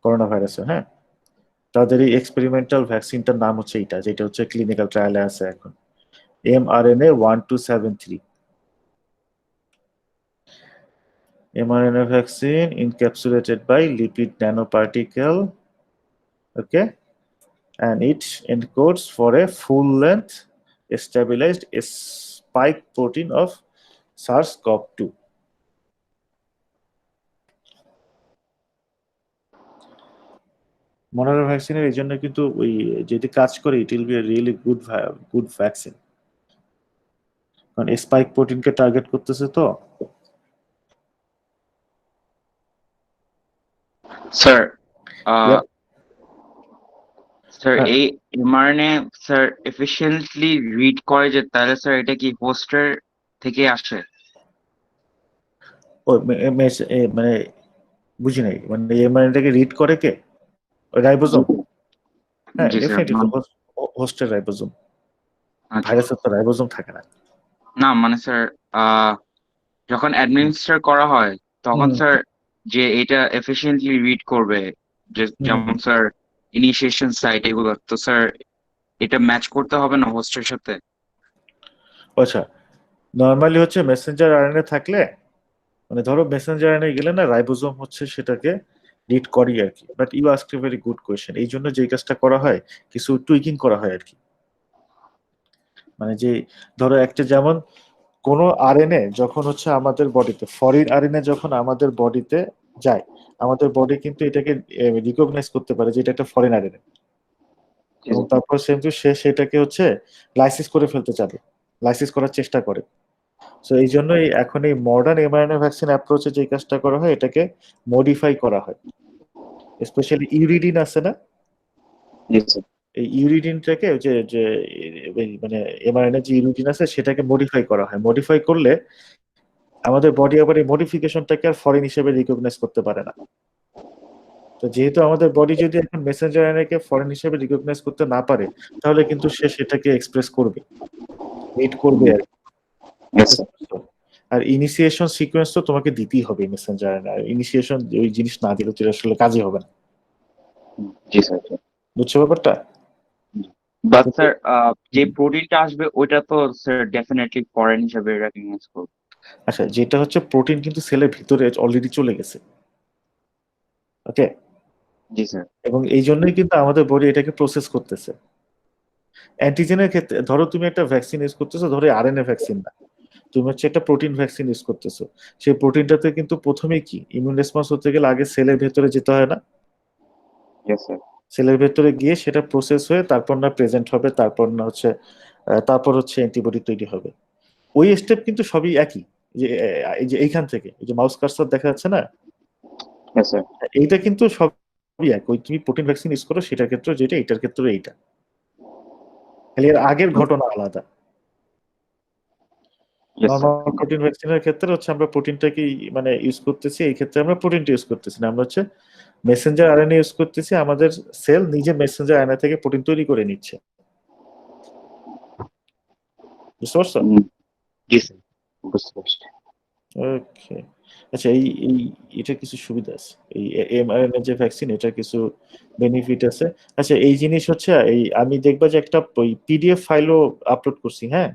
করোনা ভাইরাসে। হ্যাঁ, তাদের এই এক্সপেরিমেন্টাল ভ্যাকসিনটার নাম হচ্ছে এইটা, যেটা হচ্ছে ক্লিনিক্যাল ট্রায়ালে আছে এখন, mRNA-1273. mRNA vaccine encapsulated by lipid nanoparticle, okay, and it encodes for a full-length stabilized spike protein of SARS-CoV-2. Moderna vaccine এর জন্য কিন্তু ওই যদি কাজ করে, it will be a really good vaccine, কারণ স্পাইক প্রোটিনকে টার্গেট করতেছে তো। Sir Yep. স্যার হ্যাঁ। এই এমআরএনএ স্যার এফিশিয়েন্টলি রিড করে যে, তাহলে স্যার এটা কি হোস্টের থেকে আসে? ও মানে বুঝি নাই, মানে এমআরএনএটাকে রিড করে কে, রাইবোজোম? হ্যাঁ, জি স্যার। ডেফিনেটলি হোস্টের রাইবোজোম, আচ্ছা। ভাইরাসের তো রাইবোজোম থাকে না। না মানে স্যার যখন অ্যাডমিনিস্টার করা হয় তখন স্যার যে এটা এফিশিয়েন্টলি রিড করবে, যেমন স্যার ইনিশিয়েশন সাইট এগুলো, তো স্যার এটা ম্যাচ করতে হবে না হোস্টের সাথে? আচ্ছা, নরমালি হচ্ছে মেসেঞ্জার আরএনএ থাকলে, মানে ধরো মেসেঞ্জার আরএনএ গেলে না, রাইবোজোম হচ্ছে সেটাকে রিড করি আর কি। But you ask a very good question. এই জন্য যে কাজটা করা হয়, কিছু টুইকিং করা হয় আর কি। মানে যে ধরো একটা যেমন কোন আরএনএ যখন হচ্ছে আমাদের বডিতে, ফরিন আরএনএ যখন আমাদের বডিতে যায়, আমাদের বডি কিন্তু এটাকে রিকগনাইজ করতে পারে যে এটা একটা ফরেন আরএনএ, এবং তারপর সে সেটাকে হচ্ছে লাইসিস করে ফেলতে চাবে, লাইসিস করার চেষ্টা করে। সো এই জন্যই এখন এই মডার্ন এমআরএনএ ভ্যাকসিন অ্যাপ্রোচে যে কাজটা করা হয়, এটাকে মডিফাই করা হয়। স্পেশালি ইউরিডিন আছে না, এই ইউরিডিনটাকে যে যে মানে এমআরএনএ যে ইউরিডিন আছে সেটাকে মডিফাই করা হয়। মডিফাই করলে আমাদের বডি আবার এই মডিফিকেশনটাকে আর ফরেন হিসেবে রিকগনাইজ করতে পারে না। তো যেহেতু আমাদের বডি যদি এখন মেসেঞ্জার আরএনএ ফরেন হিসেবে রিকগনাইজ করতে না পারে, তাহলে কিন্তু সে সেটাকে এক্সপ্রেস করবে, মিট করবে আর আর ইনিশিয়েশন সিকোয়েন্স তো তোমাকে দিতেই হবে মেসেঞ্জার আরএনএ। আর ইনিশিয়েশন ওই জিনিস না দিলে তো আসলে কাজই হবে না। জি স্যার। বুঝছো ব্যাপারটা? বাট স্যার যে প্রোটিনটা আসবে ওইটা তো স্যার ডেফিনেটলি ফরেন হিসেবে রেকগনাইজ করবে। আচ্ছা, যেটা হচ্ছে প্রোটিন কিন্তু সেলের ভিতরে অলরেডি চলে গেছে, ওকে? জি স্যার। এবং এই জন্যই কিন্তু আমাদের বডি এটাকে প্রসেস করতেছে। অ্যান্টিজেনের ক্ষেত্রে ধরো তুমি একটা ভ্যাকসিন ইউজ করতেছো, ধরো আরএনএ ভ্যাকসিন না, তুমি হচ্ছে একটা প্রোটিন ভ্যাকসিন ইউজ করতেছো। সেই প্রোটিনটাতে কিন্তু প্রথমেই কি ইমিউন রেসপন্স হতে গেলে আগে সেলের ভেতরে যেতে হয় না? Yes sir. সেলের ভেতরে গিয়ে সেটা প্রসেস হয়ে তারপর না প্রেজেন্ট হবে, তারপর না হচ্ছে তারপর হচ্ছে অ্যান্টিবডি তৈরি হবে। ওই স্টেপ কিন্তু সবই একই। যে এই যে এইখান থেকে এই যে মাউস কার্সার দেখা যাচ্ছে না, ইয়েস স্যার। এইটা কিন্তু সবই এক। ওই তুমি প্রোটিন ভ্যাকসিন ইউজ করো সেটার ক্ষেত্রে যেটা, এটার ক্ষেত্রে এইটা, খালি এর আগের ঘটনা আলাদা। নর্মাল প্রোটিন ভ্যাকসিনের ক্ষেত্রে হচ্ছে আমরা প্রোটিনটাকে মানে ইউজ করতেছি, এই ক্ষেত্রে আমরা প্রোটিনটা ইউজ করতেছি না, আমরা হচ্ছে মেসেঞ্জার আরএনএ ইউজ করতেছি। আমাদের সেল নিজে মেসেঞ্জার আরএনএ থেকে প্রোটিন তৈরি করে নিচ্ছে। বুঝতে পারছো? জি স্যার, বুঝতে পারছি। ওকে, আচ্ছা এই এই এটা কিছু সুবিধা আছে, এই এমআরএনএ যে ভ্যাকসিন, এটা কিছু বেনিফিট আছে। আচ্ছা এই জিনিস হচ্ছে এই আমি দেখবা যে একটা ওই পিডিএফ ফাইলও আপলোড করছি, হ্যাঁ,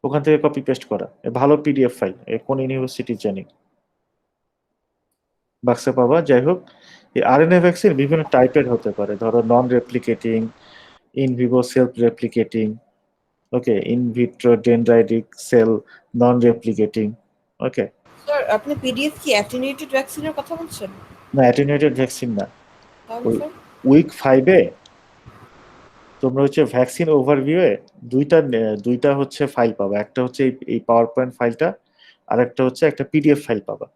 ওখান থেকে কপি পেস্ট করা, ভালো পিডিএফ ফাইল, কোন ইউনিভার্সিটি জানি, বাক্সে পাবা। যাই হোক, এই আরএনএ ভ্যাকসিন বিভিন্ন টাইপের হতে পারে, ধরো non replicating, in vivo self replicating, okay, in vitro dendritic cell non replicating, okay. Sir আপনি পিডিএফ কি অ্যাটেনুয়েটেড ভ্যাকসিনের কথা বলছেন? না, অ্যাটেনুয়েটেড ভ্যাকসিন না। তাহলে ওই স্যার উইক 5-এ তোমরা হচ্ছে ভ্যাকসিন ওভারভিউয়ে দুইটা হচ্ছে ফাইল পাবা। একটা হচ্ছে এই পাওয়ার পয়েন্ট ফাইলটা, আর একটা হচ্ছে একটা পিডিএফ ফাইল পাবা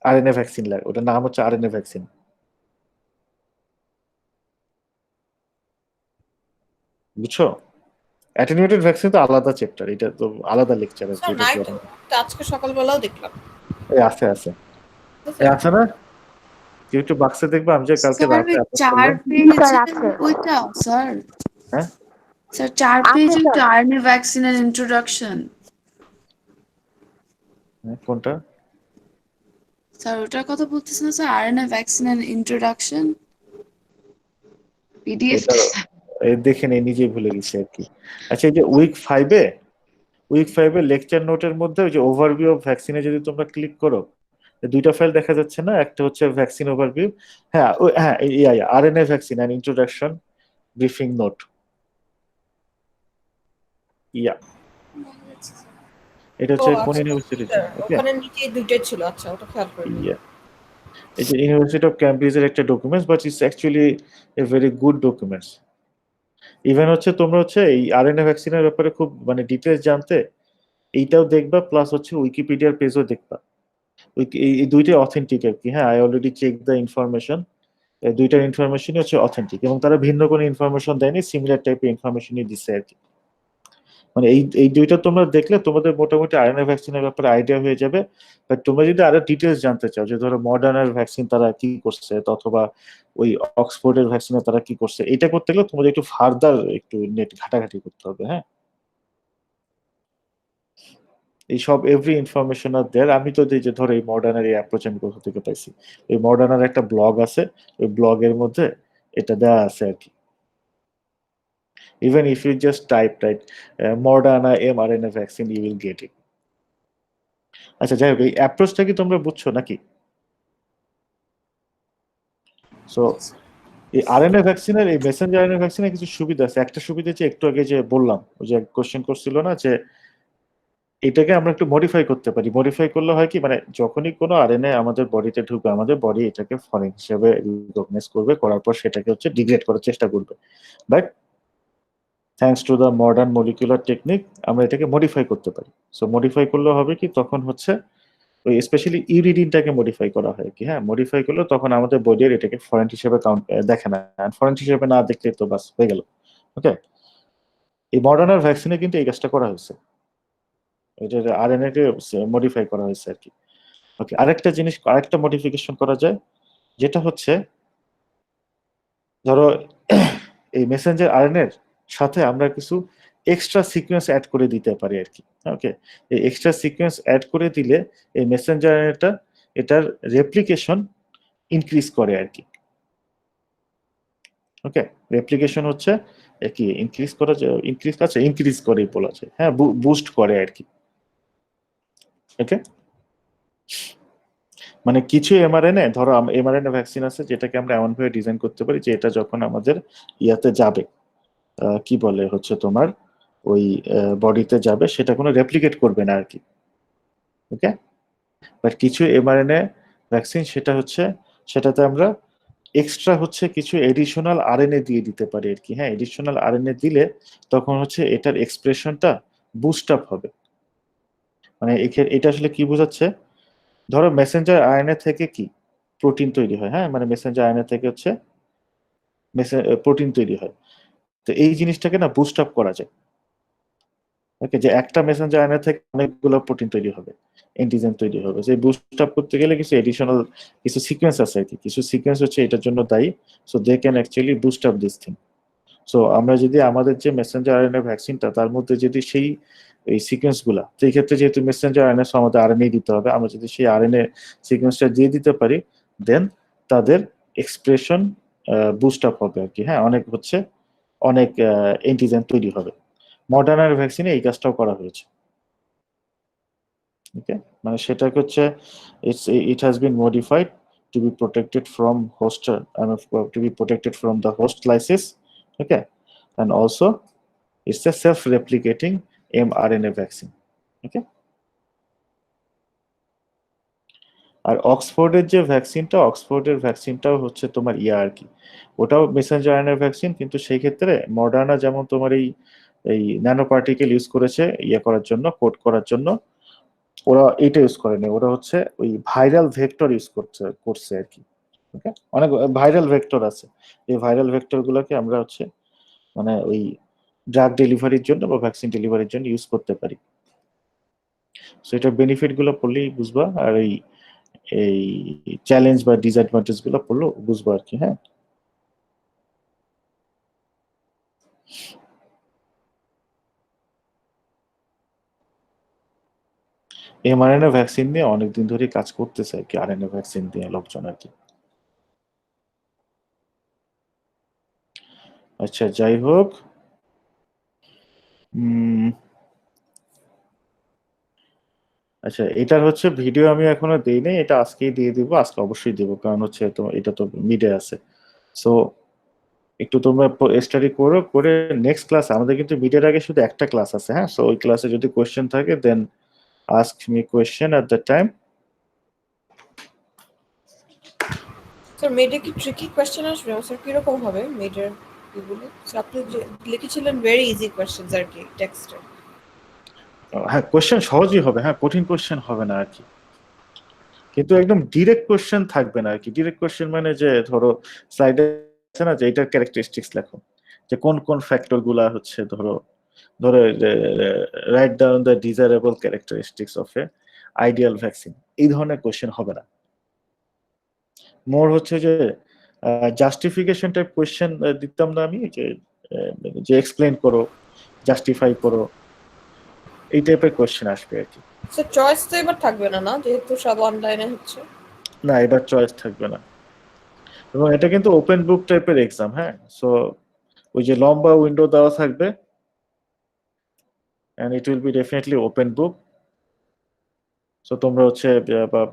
আরএনএ ভ্যাকসিন লাগে, ওটার নাম হচ্ছে আরএনএ ভ্যাকসিন। বুঝছো? অ্যাটেনুয়েটেড ভ্যাকসিন তো আলাদা চ্যাপ্টার, এটা তো আলাদা লেকচার আছে, স্যার এটা নাই তো তো আজকে সকালবেলাও দেখলাম। এই আছে আছে আছে না? কেউ একটু বাক্সে দেখবে, আমি যে কালকে স্যার রাতে ওই আপলোড 4 করলাম। স্যার পেজের আছে। ওইটা স্যার, হ্যাঁ স্যার 4 আছে পেজের স্যার। আরএনএ ভ্যাকসিনের ইন্ট্রোডাকশন। কোনটা? স্যার ওটার কথা বলতেছেন না স্যার, আরএনএ ভ্যাকসিনের ইন্ট্রোডাকশন পিডিএফ। দেখে নেই, নিজেই ভুলে গেছি আর কি। আচ্ছা এই যে উইক 5-এ লেকচার নোটের মধ্যে ওই যে ওভারভিউ অফ ভ্যাকসিনে যদি তোমরা ক্লিক করো, দুইটা ফাইল দেখা যাচ্ছে না? একটা হচ্ছে ভ্যাকসিন ওভারভিউ, হ্যাঁ হ্যাঁ, RNA vaccine and introduction briefing note, yeah, এটা হচ্ছে কোন ইউনিভার্সিটি? ওকে, ওখানে নিচে দুইটাই ছিল। আচ্ছা ওটা খেয়াল করিনি। ইয়া, এটা ইউনিভার্সিটি অফ ক্যামব্রিজের একটা documents, but it's actually A very good documents. Even হচ্ছে তোমরা হচ্ছে এই আরএনএ ভ্যাকসিনের ব্যাপারে খুব মানে ডিটেলস জানতে এইটাও দেখবা, প্লাস হচ্ছে উইকিপিডিয়ার পেজও দেখবা। এই দুইটাই অথেন্টিক আর কি। হ্যাঁ, I already check the information, দুইটার ইনফরমেশনই হচ্ছে অথেন্টিক, এবং তারা ভিন্ন কোনো ইনফরমেশন দেয়নি, সিমিলার টাইপের ইনফরমেশনই দিচ্ছে আর কি। মানে এই দুইটা তোমরা দেখলে তোমাদের মোটামুটি আরএনএ ভ্যাকসিনের ব্যাপারে আইডিয়া হয়ে যাবে। বাট তোমরা যদি আরো ডিটেলস জানতে চাও, যে ধরো মডার্নের ভ্যাকসিন তারা কি করছে, অথবা ওই অক্সফোর্ডের ভ্যাকসিনে তারা কি করছে, এটা করতে গেলে তোমাদের একটু ফার্দার একটু নেট ঘাটাঘাটি করতে হবে। হ্যাঁ, এই সব এভরি ইনফরমেশন আর দেয়ার। আমি তো এই যে ধরো এই মডার্নের এই অ্যাপ্রোচ আমি কোথা থেকে পাইছি, ওই মডার্নার একটা ব্লগ আছে, ওই ব্লগের মধ্যে এটা দেওয়া আছে আর কি। Even if you just type Moderna mRNA vaccine, you will get it. আচ্ছা যাই হোক, এই অ্যাপ্রোচটা কি তোমরা বুঝছো নাকি? সো এই আরএনএ ভ্যাকসিনের এই মেসেঞ্জার আরএনএ ভ্যাকসিনের কিছু সুবিধা আছে। একটা সুবিধা যে একটু আগে যে বললাম, ওই যে কোশ্চেন করছিল না, যে এটাকে আমরা একটু মডিফাই করতে পারি। মডিফাই করলে হয় কি, মানে যখনই কোনো আরএনএ আমাদের বডিতে ঢুকবে, আমাদের বডি এটাকে ফরেন হিসেবে রিকগনাইজ করবে, করার পর সেটাকে হচ্ছে ডিগ্রেড করার চেষ্টা করবে। But thanks to the modern molecular technique আমরা এটাকে মডিফাই করতে পারি। সো মডিফাই করলে হবে কি, তখন হচ্ছে ওই স্পেশালি ইউরিডিনটাকে মডিফাই করা হয় কি, হ্যাঁ মডিফাই করলে তখন আমাদের বডির এটাকে ফরেন হিসেবে দেখে না, ফরেন হিসেবে না দেখলে তো বাস হয়ে গেল। ওকে, এই মডার্নার ভ্যাকসিনে কিন্তু এই কাজটা করা হয়েছে, এটার আরএনএ কে মডিফাই করা হয়েছে আর কি। ওকে, আরেকটা জিনিস, আরেকটা মডিফিকেশন করা যায়, যেটা হচ্ছে ধরো এই মেসেঞ্জার আরএনএ এর সাথে আমরা কিছু এক্সট্রা সিকোয়েন্স অ্যাড করে দিতে পারি আর কি। ওকে, এই এক্সট্রা সিকোয়েন্স অ্যাড করে দিলে এই মেসেঞ্জার আরএনএটা এটার রেপ্লিকেশন ইনক্রিজ করে আর কি। ওকে, রেপ্লিকেশন হচ্ছে কি ইনক্রিজ করা যায়, ইনক্রিজ করে বলা যায়, হ্যাঁ বুস্ট করে আর কি। ওকে, মানে কিছু এমআরএনএ, ধরো এমআরএনএ ভ্যাকসিন আছে যেটাকে আমরা এমন ভাবে ডিজাইন করতে পারি যে এটা যখন আমাদের ইয়াতে যাবে, কি বলে হচ্ছে তোমার ওই বডিতে যাবে, সেটা কোনো রেপ্লিকেট করবে না আর কি। ওকে, বাট কিছু এমআরএনএ ভ্যাকসিন সেটা হচ্ছে, সেটাতে আমরা এক্সট্রা হচ্ছে কিছু এডিশনাল আরএনএ দিয়ে দিতে পারি আর কি। হ্যাঁ, এডিশনাল আরএনএ দিলে তখন হচ্ছে এটার এক্সপ্রেশনটা বুস্ট আপ হবে। মানে এটা আসলে কি বোঝাচ্ছে, ধরো মেসেঞ্জার আরএনএ থেকে কি প্রোটিন তৈরি হয়, হ্যাঁ মানে মেসেঞ্জার আরএনএ থেকে হচ্ছে প্রোটিন তৈরি হয়। তো এই জিনিসটাকে না বুস্ট আপ করা যায়। ওকে, যে একটা মেসেঞ্জার আরএনএ থেকে অনেকগুলো প্রোটিন তৈরি হবে, অ্যান্টিজেন তৈরি হবে। সেই বুস্ট আপ করতে গেলে কিছু এডিশনাল কিছু সিকোয়েন্স আছে আর কি, কিছু সিকোয়েন্স হচ্ছে এটার জন্য দায়ী। So they can actually boost up this thing. So আমরা যদি আমাদের যে মেসেঞ্জার আরএনএ ভ্যাকসিনটা, তার মধ্যে যদি সেই এই সিকোয়েন্স গুলা, সেই ক্ষেত্রে যেহেতু মেসেঞ্জার আরএনএ আমাদের আরএনএ দিতে হবে, আমরা যদি সেই আরএনএ সিকোয়েন্সটা দিয়ে দিতে পারি, দেন তাদের এক্সপ্রেশন বুস্ট আপ হবে আর কি। হ্যাঁ, অনেক অ্যান্টিজেন তৈরি হবে। মডার্নার ভ্যাকসিনে এই কাজটাও করা হয়েছে। ওকে, মানে সেটাকে হচ্ছে it has been modified to be protected from host, to be protected from the host lysis. Okay, and also it's a self-replicating mRNA vaccine. Okay, আর অক্সফোর্ডের যে ভ্যাকসিনটা, অক্সফোর্ডের ভ্যাকসিনটাও হচ্ছে তোমার ইয়া আর কি, ওটাও মেসেঞ্জার আরএনএ ভ্যাকসিন, কিন্তু সেই ক্ষেত্রে মডার্না যেমন তোমার এই ন্যানো পার্টিকেল ইউজ করেছে ইয়ে করার জন্য, কোড করার জন্য, ওরা এইটা ইউজ করেনি, ওরা হচ্ছে ওই ভাইরাল ভেক্টর ইউজ করছে আর কি। ওকে, অনেক ভাইরাল ভেক্টর আছে, এই ভাইরাল ভেক্টর গুলোকে আমরা হচ্ছে মানে ওই ড্রাগ ডেলিভারির জন্য বা ভ্যাকসিন ডেলিভারির জন্য ইউজ করতে পারি। সো এটার বেনিফিট গুলো পড়লেই বুঝবা, আর এই চ্যালেঞ্জ বা ডিসঅ্যাডভান্টেজ গুলো পড়লেও বুঝবা আর কি। হ্যাঁ, এমআরএনএ ভ্যাকসিন নিয়ে অনেকদিন ধরে কাজ করতেছে আর কি, আরএনএ ভ্যাকসিন দিয়ে লোকজন আর কি। আচ্ছা, যাই হোক, আচ্ছা এটার হচ্ছে ভিডিও আমি এখনো দেই নাই, এটা আজকেই দিয়ে দিব, আজকে অবশ্যই দেবো, কারণ হচ্ছে তো এটা তো মিডে আছে। সো একটু তোমরা স্টাডি করো, করে নেক্সট ক্লাস, আমাদের কিন্তু মিডের আগে শুধু একটা ক্লাস আছে। হ্যাঁ, সো ওই ক্লাসে যদি কোয়েশ্চেন থাকে then ask me question at the time. Sir মেডে কি ট্রিকি কোশ্চেন আসবে স্যার? কিরকম হবে মেডের এগুলো? আপনি যে লিখেছিলেন ভেরি ইজি কোশ্চেনস আর কি টেক্সটে। হ্যাঁ, কোয়েশ্চেন সহজই হবে, হ্যাঁ কঠিন কোয়েশ্চেন হবে না আর কি, কিন্তু একদম ডিরেক্ট কোয়েশ্চেন থাকবে না আর কি। ডিরেক্ট কোয়েশ্চেন মানে যে ধরো স্লাইডে আছে না যে এটার ক্যারেক্টারিস্টিক্স লেখো, যে কোন কোন ফ্যাক্টর গুলা হচ্ছে, ধরো write down the desirable characteristics of A ideal vaccine, এই ধরনের কোয়েশ্চেন হবে না। মোর হচ্ছে যে জাস্টিফিকেশন টাইপ কোয়েশ্চেন দিতাম না আমি, যে এক্সপ্লেন করো, জাস্টিফাই করো, এই টাইপের কোয়েশ্চেন আসবে আর কি। স্যার চয়েস তো এবার থাকবে না, না যেহেতু সব অনলাইনে হচ্ছে? না, এবার চয়েস থাকবে না, এবং এটা কিন্তু ওপেন বুক টাইপের এক্সাম। হ্যাঁ, সো ওই যে লম্বা উইন্ডো দেওয়া থাকবে, and it will be definitely open book. So তোমরা হচ্ছে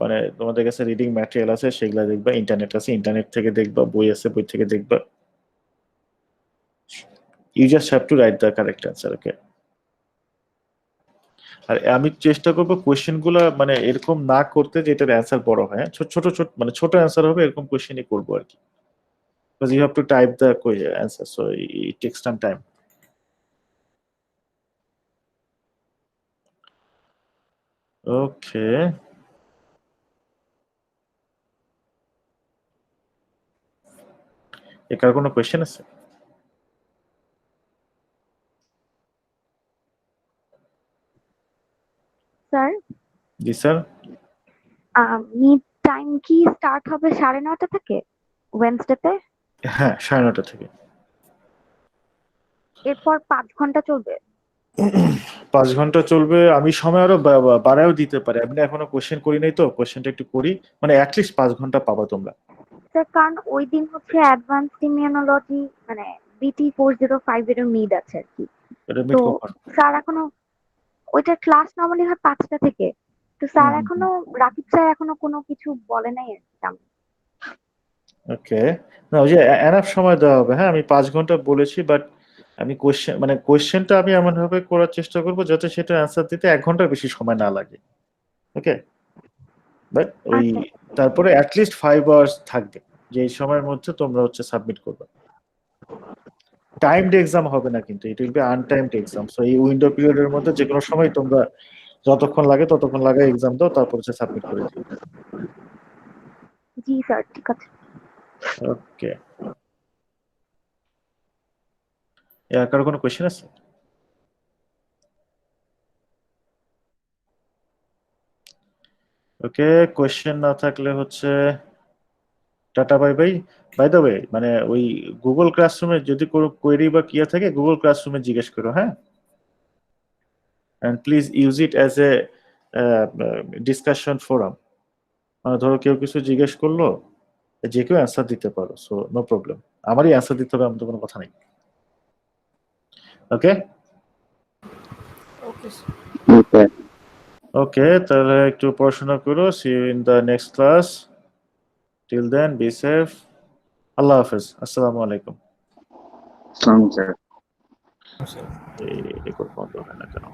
মানে তোমাদের কাছে রিডিং ম্যাটেরিয়াল আছে, সেগুলা দেখবা, ইন্টারনেট আছে, ইন্টারনেট থেকে দেখবা, বই আছে, বই থেকে দেখবা। You just have to write the correct answer, okay? আর আমি চেষ্টা করবো কোয়েশ্চেন গুলা মানে এরকম না করতে যে এটার অ্যান্সার বড় হয়, হ্যাঁ? ছোট ছোট মানে ছোট অ্যান্সার হবে, এরকম কোয়েশ্চেনই করবো আর কি। Because you have to type the answer, so it takes some time. Okay. একার কোনো কোয়েশ্চেন আছে? স্যার জি স্যার। মিড টাইম কি স্টার্ট হবে 9:30 থেকে ওয়েডনেসডেতে? হ্যাঁ, 9:30 থেকে। এরপর 5 ঘন্টা চলবে? 5 ঘন্টা চলবে। আমি সময় আরো বাড়ায়ও দিতে পারি। আমি এখনো কোয়েশ্চেন করি নাই, তো কোয়েশ্চেনটা একটু করি। মানে অ্যাটলিস্ট 5 ঘন্টা পাবা তোমরা। স্যার কারণ ওই দিন হচ্ছে অ্যাডভান্স ইমিউনোলজি মানে বিটি 405 এর মিড আছে আর কি। এটা তো মিট কখন? স্যার এখনো ওইটা ক্লাস নরমালি হয় 5টা থেকে। তো স্যার এখনো রাকিব স্যার এখনো কোনো কিছু বলে নাই আর কি। ওকে। না, ওই যে এনাফ সময় দেওয়া হবে, হ্যাঁ? আমি 5 ঘন্টা বলেছি, বাট আমি কোয়েশ্চেনটা আমি এমন ভাবে করার চেষ্টা করব যাতে সেটা অ্যান্সার দিতে 1 ঘন্টার বেশি সময় না লাগে। ওকে? বাট ওই তারপরে অ্যাটলিস্ট 5 আওয়ার্স থাকবে, যে এই সময়ের মধ্যে তোমরা হচ্ছে সাবমিট করবে। টাইমড এক্সাম হবে না কিন্তু, it will be untimed exam. So এই উইন্ডো পিরিয়ডের মধ্যে যে কোনো সময় তোমরা যতক্ষণ লাগে ততক্ষণ এক্সাম দাও, তারপর হচ্ছে সাবমিট করে দিও। জি স্যার, ঠিক আছে। ওকে। আর কারো কোনো কোয়েশ্চেন আছে? ওকে, কোয়েশ্চেন না থাকলে হচ্ছে tata bye bye. By the way, মানে ওই গুগল ক্লাসরুমে যদি কোনো কোয়েরি বা কিয়া থাকে, গুগল ক্লাসরুমে জিজ্ঞেস করো, হ্যাঁ? And please use it as a discussion forum. মানে ধরো কেউ কিছু জিজ্ঞেস করলো, যে কেউ অ্যান্সার দিতে পারো, সো নো প্রবলেম। আমারই অ্যান্সার দিতে হবে এমন তো কোনো কথা নেই। ওকে? ওকে ওকে, তাহলে একটু পড়াশোনা করো। See you in the next class. Till then be safe. আল্লাহ হাফেজ। আসসালামু আলাইকুম। স্যার। এই রেকর্ড বন্ধ হয় না কেন?